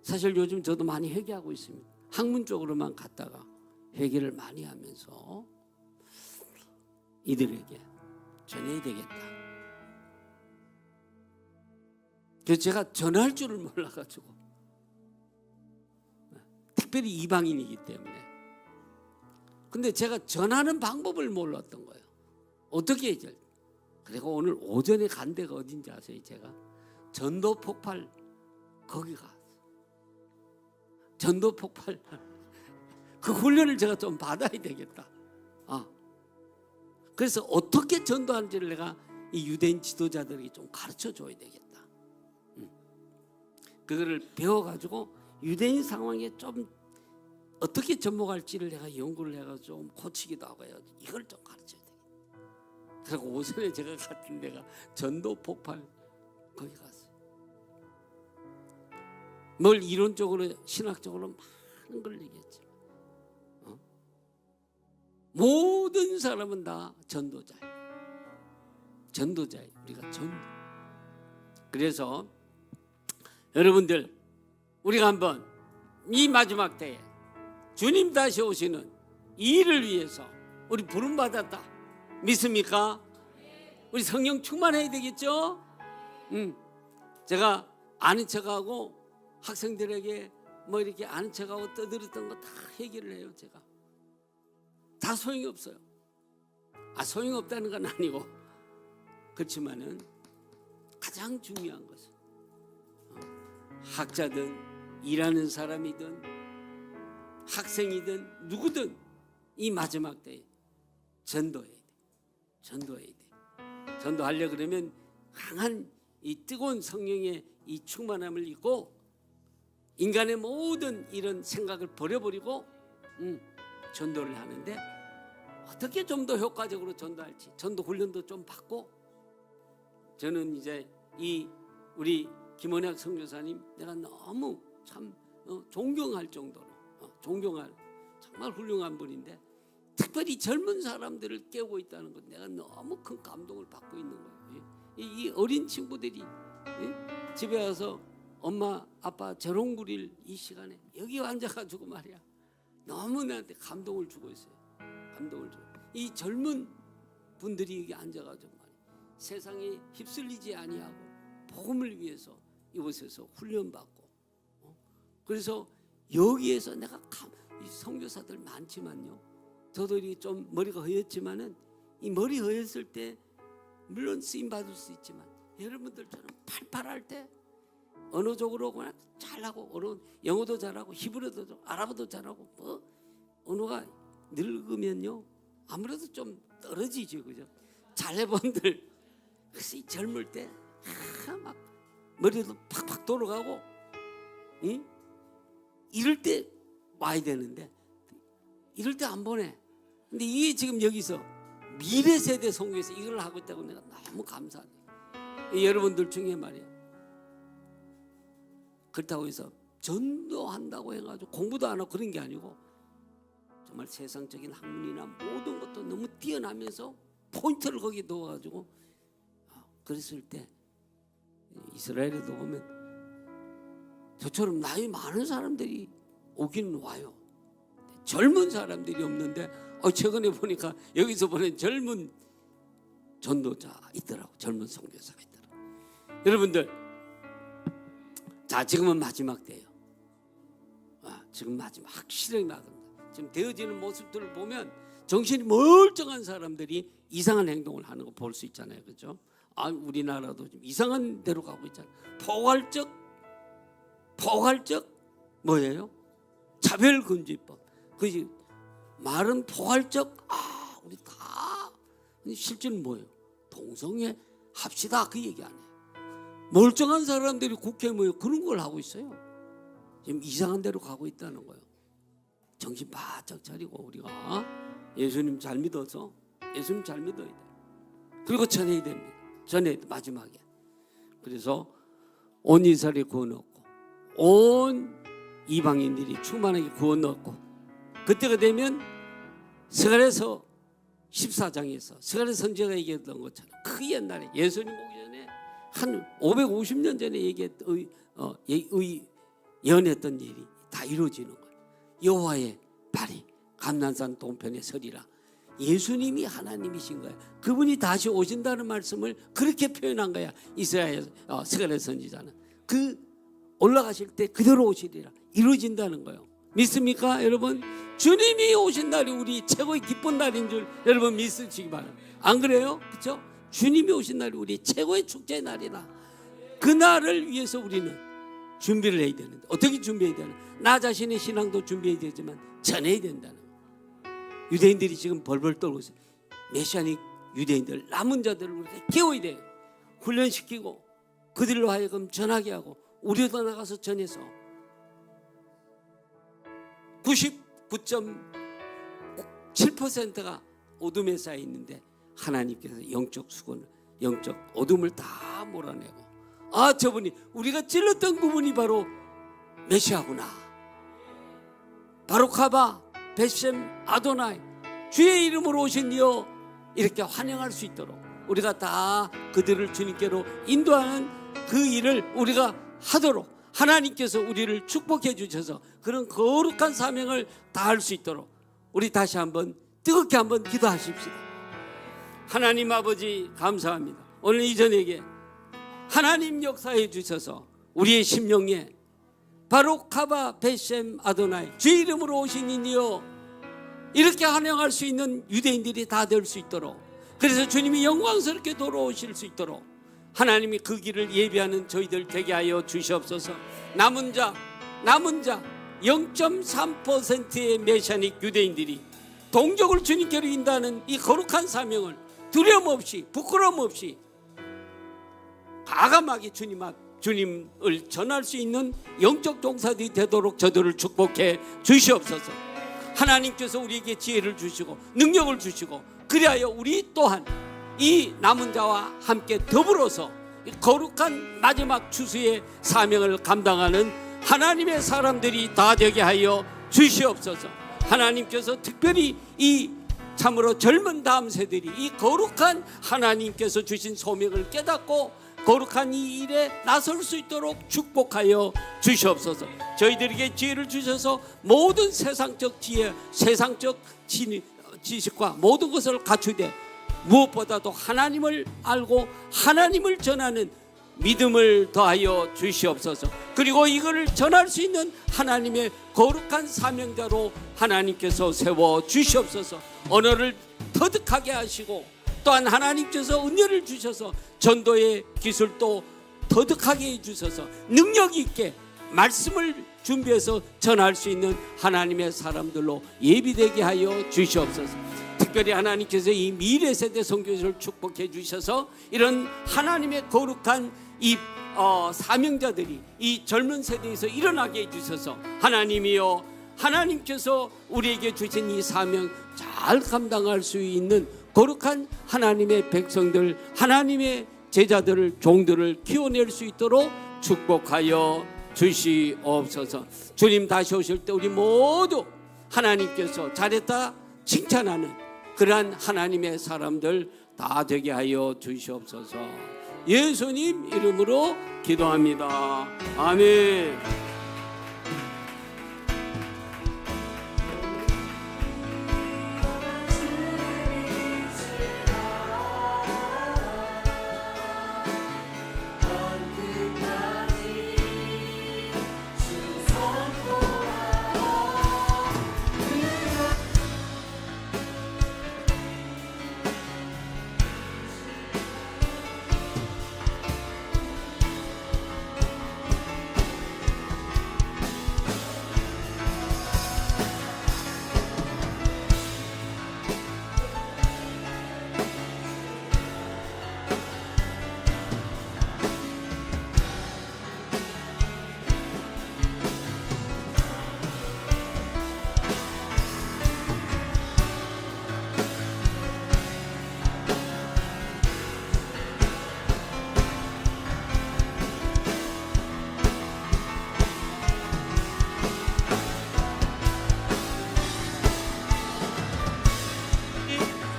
사실 요즘 저도 많이 회개하고 있습니다. 학문 쪽으로만 갔다가 회개를 많이 하면서 이들에게 전해야 되겠다. 그래서 제가 전할 줄을 몰라가지고, 특별히 이방인이기 때문에. 근데 제가 전하는 방법을 몰랐던 거예요. 어떻게 해결? 그리고 오늘 오전에 간 데가 어딘지 아세요? 제가 전도 폭발 거기 갔어요. 전도 폭발 그 훈련을 제가 좀 받아야 되겠다. 그래서 어떻게 전도하는지를 내가 이 유대인 지도자들에게 좀 가르쳐 줘야 되겠다. 그거를 배워가지고 유대인 상황에 좀 어떻게 접목할지를 내가 연구를 해가지고 좀 고치기도 하고 해요. 이걸 좀 가르쳐야 되겠다. 그리고 오전에 제가 갔던 데가 전도 폭발 거기 갔어요. 뭘 이론적으로 신학적으로 많은 걸 얘기했지. 모든 사람은 다 전도자예요. 우리가 전도. 그래서 여러분들, 우리가 한번 이 마지막 때에 주님 다시 오시는 이 일을 위해서 우리 부름받았다 믿습니까? 우리 성령 충만해야 되겠죠? 제가 아는 척하고 학생들에게 뭐 이렇게 아는 척하고 떠들었던 거 다 얘기를 해요. 제가 다 소용이 없어요. 소용이 없다는 건 아니고, 그렇지만은 가장 중요한 것은 학자든 일하는 사람이든 학생이든 누구든 이 마지막 때에 전도해야 돼. 전도하려 그러면 강한 이 뜨거운 성령의 이 충만함을 입고 인간의 모든 이런 생각을 버려버리고 전도를 하는데, 어떻게 좀 더 효과적으로 전도할지 전도 훈련도 좀 받고, 저는 이제 이 우리 김원학 선교사님 내가 너무 참 존경할 정도로 존경할 정말 훌륭한 분인데, 특별히 젊은 사람들을 깨우고 있다는 것 내가 너무 큰 감동을 받고 있는 거예요. 이 어린 친구들이 집에 와서 엄마 아빠 재롱 부릴 이 시간에 여기 앉아가지고 말이야 너무 나한테 감동을 주고 있어요. 감동을 주고, 이 젊은 분들이 여기 앉아가지고 말이야 세상에 휩쓸리지 아니하고 복음을 위해서 이곳에서 훈련받고, 그래서 여기에서 내가 이 선교사들 많지만요, 저들이 좀 머리가 허였지만은 이 머리 허였을 때 물론 쓰임 받을 수 있지만 여러분들처럼 팔팔할 때 언어적으로 그냥 잘하고, 영어도 잘하고 히브리어도 잘하고 아랍어도 잘하고 뭐 언어가 늙으면요 아무래도 좀 떨어지죠, 그죠? 잘해본들 그래서 이 젊을 때 막 머리도 팍팍 돌아가고 이럴 때 와야 되는데 이럴 때 안 보내. 근데 이게 지금 여기서 미래 세대 선교에서 이걸 하고 있다고 내가 너무 감사해요. 여러분들 중에 말이야, 그렇다고 해서 전도한다고 해가지고 공부도 안 하고 그런 게 아니고 정말 세상적인 학문이나 모든 것도 너무 뛰어나면서 포인트를 거기에 넣어가지고 그랬을 때 이스라엘에도 보면 저처럼 나이 많은 사람들이 오기는 와요. 젊은 사람들이 없는데 최근에 보니까 여기서 보낸 젊은 전도자 있더라고. 젊은 선교사가 있더라고. 여러분들, 자 지금은 마지막 때예요. 지금 마지막 확실하게 나간다. 지금 되어지는 모습들을 보면 정신이 멀쩡한 사람들이 이상한 행동을 하는 거 볼 수 있잖아요, 그렇죠? 우리나라도 지금 이상한 데로 가고 있잖아요. 포괄적 뭐예요? 차별금지법. 그지? 말은 포괄적. 우리 다 실제는 뭐예요? 동성애 합시다 그 얘기 안 해요. 멀쩡한 사람들이 국회에 모여 그런 걸 하고 있어요. 지금 이상한 데로 가고 있다는 거예요. 정신 바짝 차리고 우리가 예수님 잘 믿어서 예수님 잘 믿어야 돼. 그리고 전해야 됩니다. 전해야 돼, 마지막에. 그래서 온 이스라엘이 구원 얻고 온 이방인들이 충만하게 구원 얻고, 그때가 되면 스가랴서 14장에서 스가랴 선지자가 얘기했던 것처럼 그 옛날에 예수님 오기 전에 한 550년 전에 예언했던 일이 다 이루어지는 거예요. 여호와의 발이 감난산 동편에 서리라. 예수님이 하나님이신 거예요. 그분이 다시 오신다는 말씀을 그렇게 표현한 거야. 이스라엘 스가랴 선지자는 그 올라가실 때 그대로 오시리라. 이루어진다는 거예요. 믿습니까 여러분? 주님이 오신 날이 우리 최고의 기쁜 날인 줄 여러분 믿으시기 바랍니다. 안 그래요? 그렇죠? 주님이 오신 날이 우리 최고의 축제의 날이다. 그 날을 위해서 우리는 준비를 해야 되는데, 어떻게 준비해야 되나? 나 자신의 신앙도 준비해야 되지만 전해야 된다는 거예요. 유대인들이 지금 벌벌 떨고 있어요. 메시아닉 유대인들, 남은 자들을 우리가 깨워야 돼요. 훈련시키고 그들로 하여금 전하게 하고 우리도 나가서 전해서 99.7%가 어둠에 쌓여 있는데 하나님께서 영적 수건을, 영적 어둠을 다 몰아내고, 아, 저분이 우리가 찔렀던 그분이 바로 메시아구나, 바로카바 벳셈 아도나이, 주의 이름으로 오신 이여, 이렇게 환영할 수 있도록 우리가 다 그들을 주님께로 인도하는 그 일을 우리가 하도록 하나님께서 우리를 축복해 주셔서 그런 거룩한 사명을 다할 수 있도록 우리 다시 한번 뜨겁게 한번 기도하십시다. 하나님 아버지 감사합니다. 오늘 이전에게 하나님 역사해 주셔서 우리의 심령에 바로카바 벳셈 아도나이, 주의 이름으로 오신 이여, 이렇게 환영할 수 있는 유대인들이 다 될 수 있도록, 그래서 주님이 영광스럽게 돌아오실 수 있도록 하나님이 그 길을 예비하는 저희들 되게 하여 주시옵소서. 남은 자 0.3%의 메시아닉 유대인들이 동족을 주님께로 인도하는 이 거룩한 사명을 두려움 없이 부끄러움 없이 과감하게 주님을 전할 수 있는 영적 종사들이 되도록 저들을 축복해 주시옵소서. 하나님께서 우리에게 지혜를 주시고 능력을 주시고, 그리하여 우리 또한 이 남은 자와 함께 더불어서 거룩한 마지막 추수의 사명을 감당하는 하나님의 사람들이 다 되게 하여 주시옵소서. 하나님께서 특별히 이 참으로 젊은 다음 세들이 이 거룩한 하나님께서 주신 소명을 깨닫고 거룩한 이 일에 나설 수 있도록 축복하여 주시옵소서. 저희들에게 지혜를 주셔서 모든 세상적 지혜, 세상적 지식과 모든 것을 갖추되 무엇보다도 하나님을 알고 하나님을 전하는 믿음을 더하여 주시옵소서. 그리고 이거를 전할 수 있는 하나님의 거룩한 사명자로 하나님께서 세워 주시옵소서. 언어를 터득하게 하시고 또한 하나님께서 은혜를 주셔서 전도의 기술도 터득하게 해주셔서 능력 있게 말씀을 준비해서 전할 수 있는 하나님의 사람들로 예비되게 하여 주시옵소서. 특별히 하나님께서 이 미래 세대 선교사를 축복해 주셔서 이런 하나님의 거룩한 이 사명자들이 이 젊은 세대에서 일어나게 해주셔서 하나님이여, 하나님께서 우리에게 주신 이 사명 잘 감당할 수 있는 거룩한 하나님의 백성들, 하나님의 제자들을, 종들을 키워낼 수 있도록 축복하여 주시옵소서. 주님 다시 오실 때 우리 모두 하나님께서 잘했다 칭찬하는 그러한 하나님의 사람들 다 되게 하여 주시옵소서. 예수님 이름으로 기도합니다. 아멘.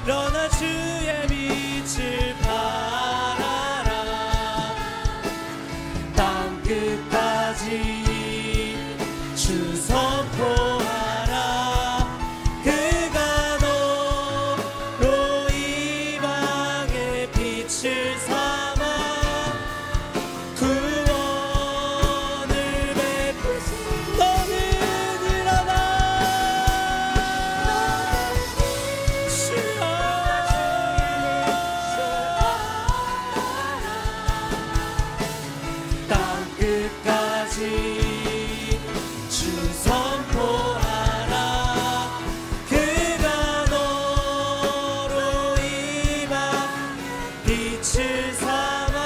일어나 주의 빛을 발하라. 땅 끝까지 주 선포하라. 그가 너로 이방의 빛을 삼아 구원을 베푸시. 너는 일어나 주여. 땅 끝까지 주 선포하라. 그가 너로 이방 빛을 삼아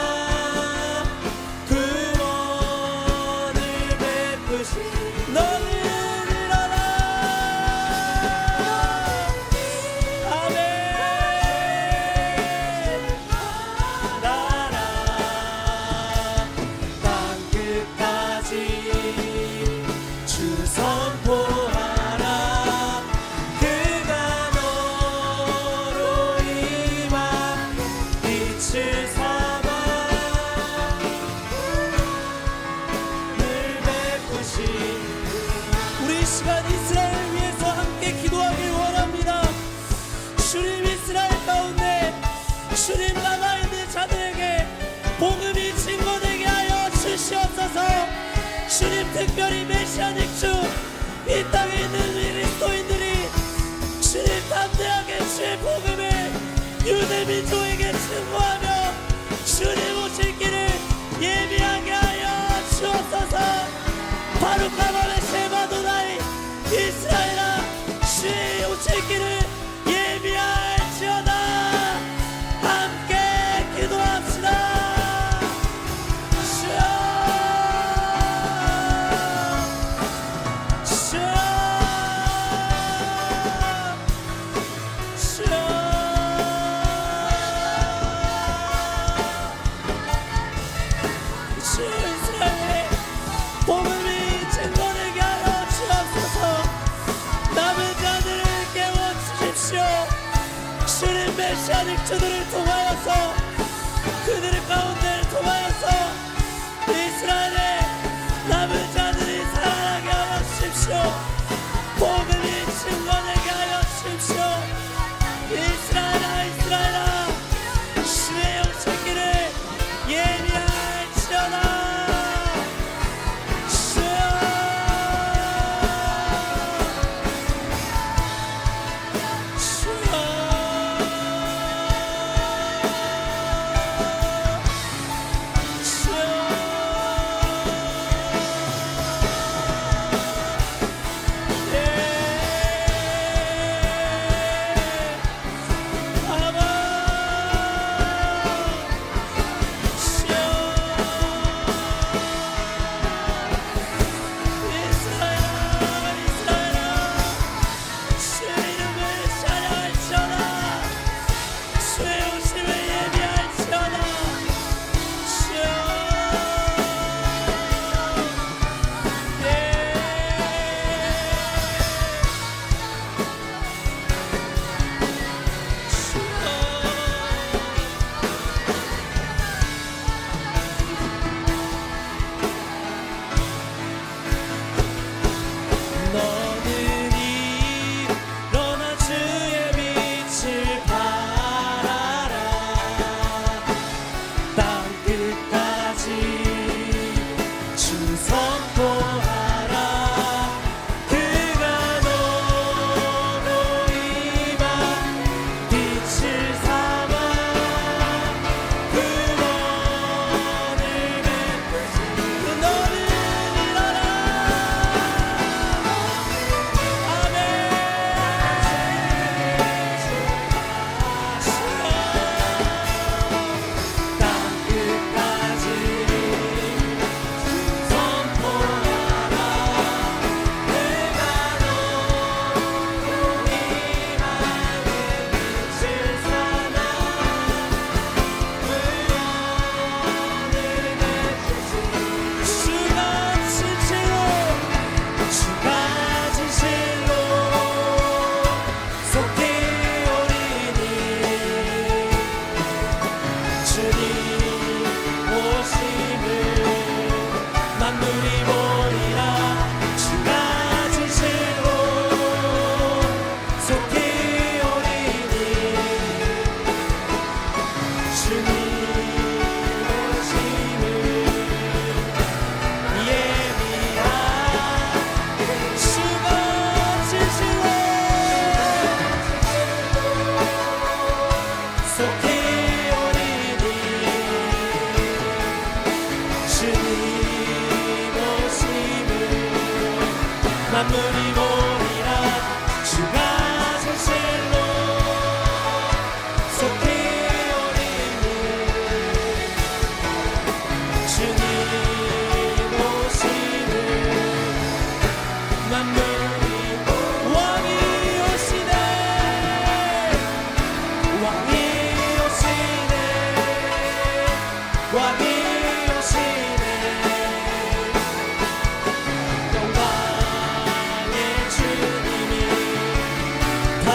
구원을 베푸시. 너는 일어나. 아멘. 나라 땅 끝까지 주 선포하라. 그가 너로 이방 빛을 삼아 늘 베푸시. 우리 이 시간 이스라엘을 위해서 함께 기도하길 원합니다. 주님, 이스라엘 가운데 주님 남아있는 자들에게 복음이 증거되게 하여 주시옵소서. 주님, 특별히 메시아닉 주 이 땅에 있는 그리스도인들이 주님 담대하게 주의 복음을 유대 민족에게 증거하며 주님 오실 길을 예비하게 하여 주옵소서. 바룩 가마의 쉐바도나이 이스라엘아, 주의 오실 길을 예비할지어다. 함께 기도합시다. 주여, 주여, 주여. 주 이스라엘의 복음이 증거되게 하여 주옵소서. 남은 자들을 깨워주십시오. 주님, 메시아닉 주들을 통하여서 그들의 가운데를 통하여서 이스라엘의 남은 자들이 살아나게 하여 주십시오. 복음이 증거되게 하여 주십시오. 이스라엘아, 이스라엘아, 주의 오실 길을 예비할지어다. 주여, 주여, 주여.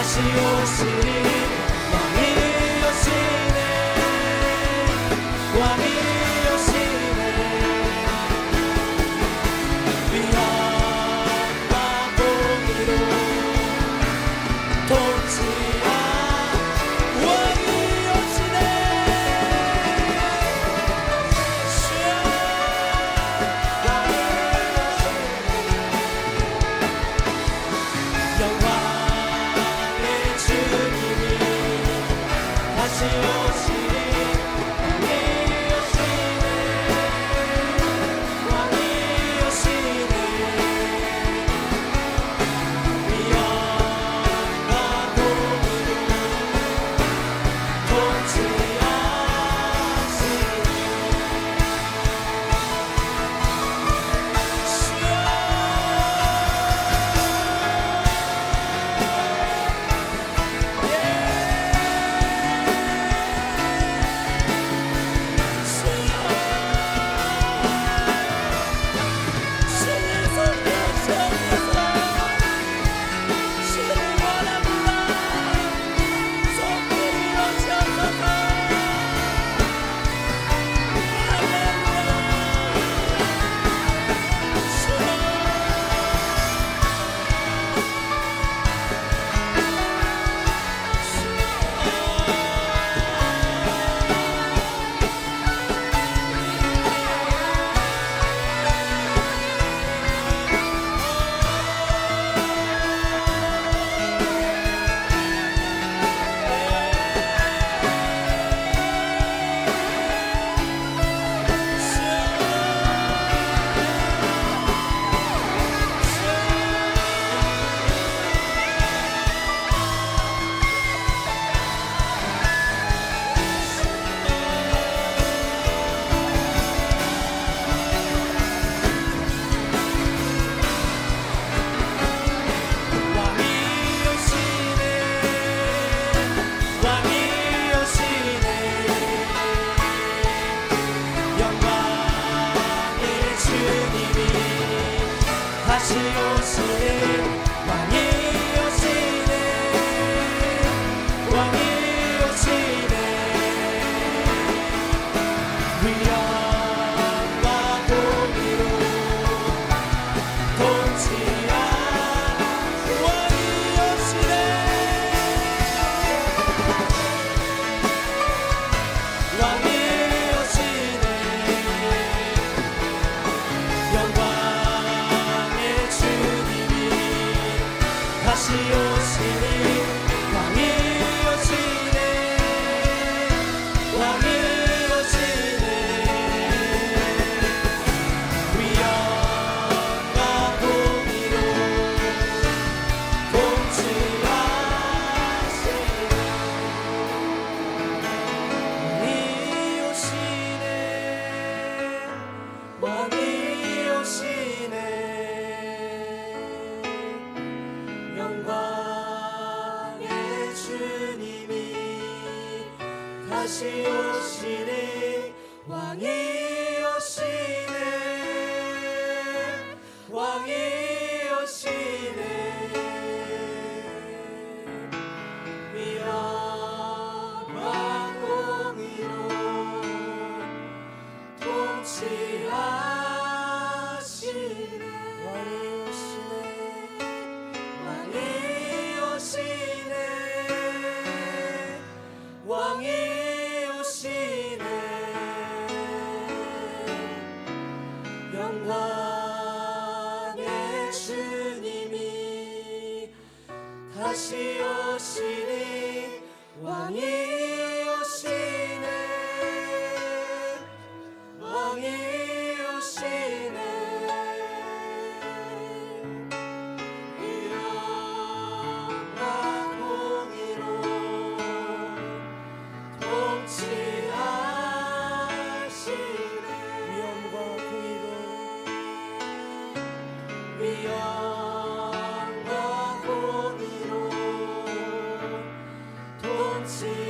다시 오시니 왕이 오시네 왕이 오시네 위엄과 공의로 통치한 왕이 오시네 주여 왕이 오시네 영광의 주님이 다시 오시니 왕이 오시네 위엄과 공의로 다시 오시네 왕이 오시네 왕이 오시네 위엄과 공의로 통치한 왕이 오시네 왕이 오시네 영광의 주님이 다시 오시니 왕이 오시네 왕이 오시네 위엄과 공의로 통치하시네 왕이 오시네 영광의 주님이 다시 오시니 왕이 오시네 왕이 오시네 위엄과 공의로 통치하시네 왕이 오시네 왕이 오시네 왕이 오시네 영광의 주님이 다시 오시니 왕이 오시네 왕이 오시네 위엄과 공의로 통치하시네 위엄과 공의로 위엄과 공의로 통치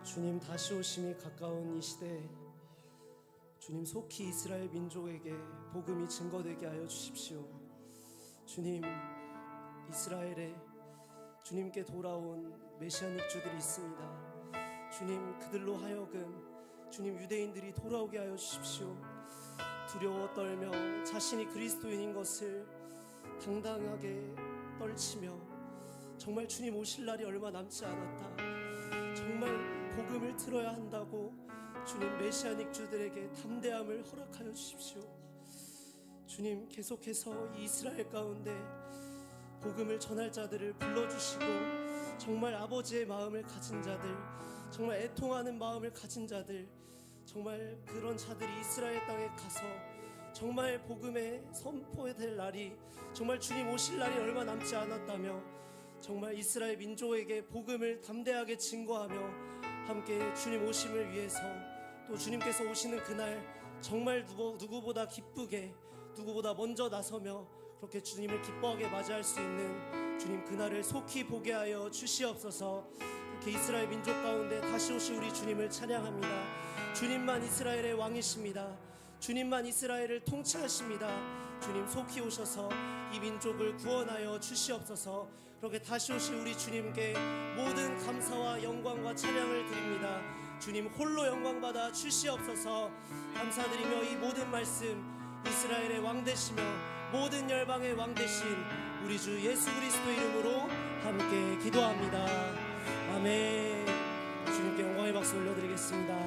주님 다시 오심이 가까운 이 시대에 주님 속히 이스라엘 민족에게 복음이 증거되게 하여 주십시오. 주님, 이스라엘에 주님께 돌아온 메시아닉 주들이 있습니다. 주님, 그들로 하여금 주님 유대인들이 돌아오게 하여 주십시오. 두려워 떨며 자신이 그리스도인인 것을 당당하게 떨치며 정말 주님 오실 날이 얼마 남지 않았다, 정말 복음을 들어야 한다고 주님 메시아닉 주들에게 담대함을 허락하여 주십시오. 주님, 계속해서 이 이스라엘 가운데 복음을 전할 자들을 불러주시고 정말 아버지의 마음을 가진 자들, 정말 애통하는 마음을 가진 자들, 정말 그런 자들이 이스라엘 땅에 가서 정말 복음의 선포될 날이, 정말 주님 오실 날이 얼마 남지 않았다며 정말 이스라엘 민족에게 복음을 담대하게 증거하며 함께 주님 오심을 위해서, 또 주님께서 오시는 그날 정말 누구보다 기쁘게, 누구보다 먼저 나서며 그렇게 주님을 기뻐하게 맞이할 수 있는 주님 그날을 속히 보게 하여 주시옵소서. 이렇게 이스라엘 민족 가운데 다시 오실 우리 주님을 찬양합니다. 주님만 이스라엘의 왕이십니다. 주님만 이스라엘을 통치하십니다. 주님 속히 오셔서 이 민족을 구원하여 주시옵소서. 그렇게 다시 오실 우리 주님께 모든 감사와 영광과 찬양을 드립니다. 주님 홀로 영광 받아 주시옵소서. 감사드리며 이 모든 말씀 이스라엘의 왕 되시며 모든 열방의 왕 되신 우리 주 예수 그리스도 이름으로 함께 기도합니다. 아멘. 주님께 영광의 박수 올려드리겠습니다.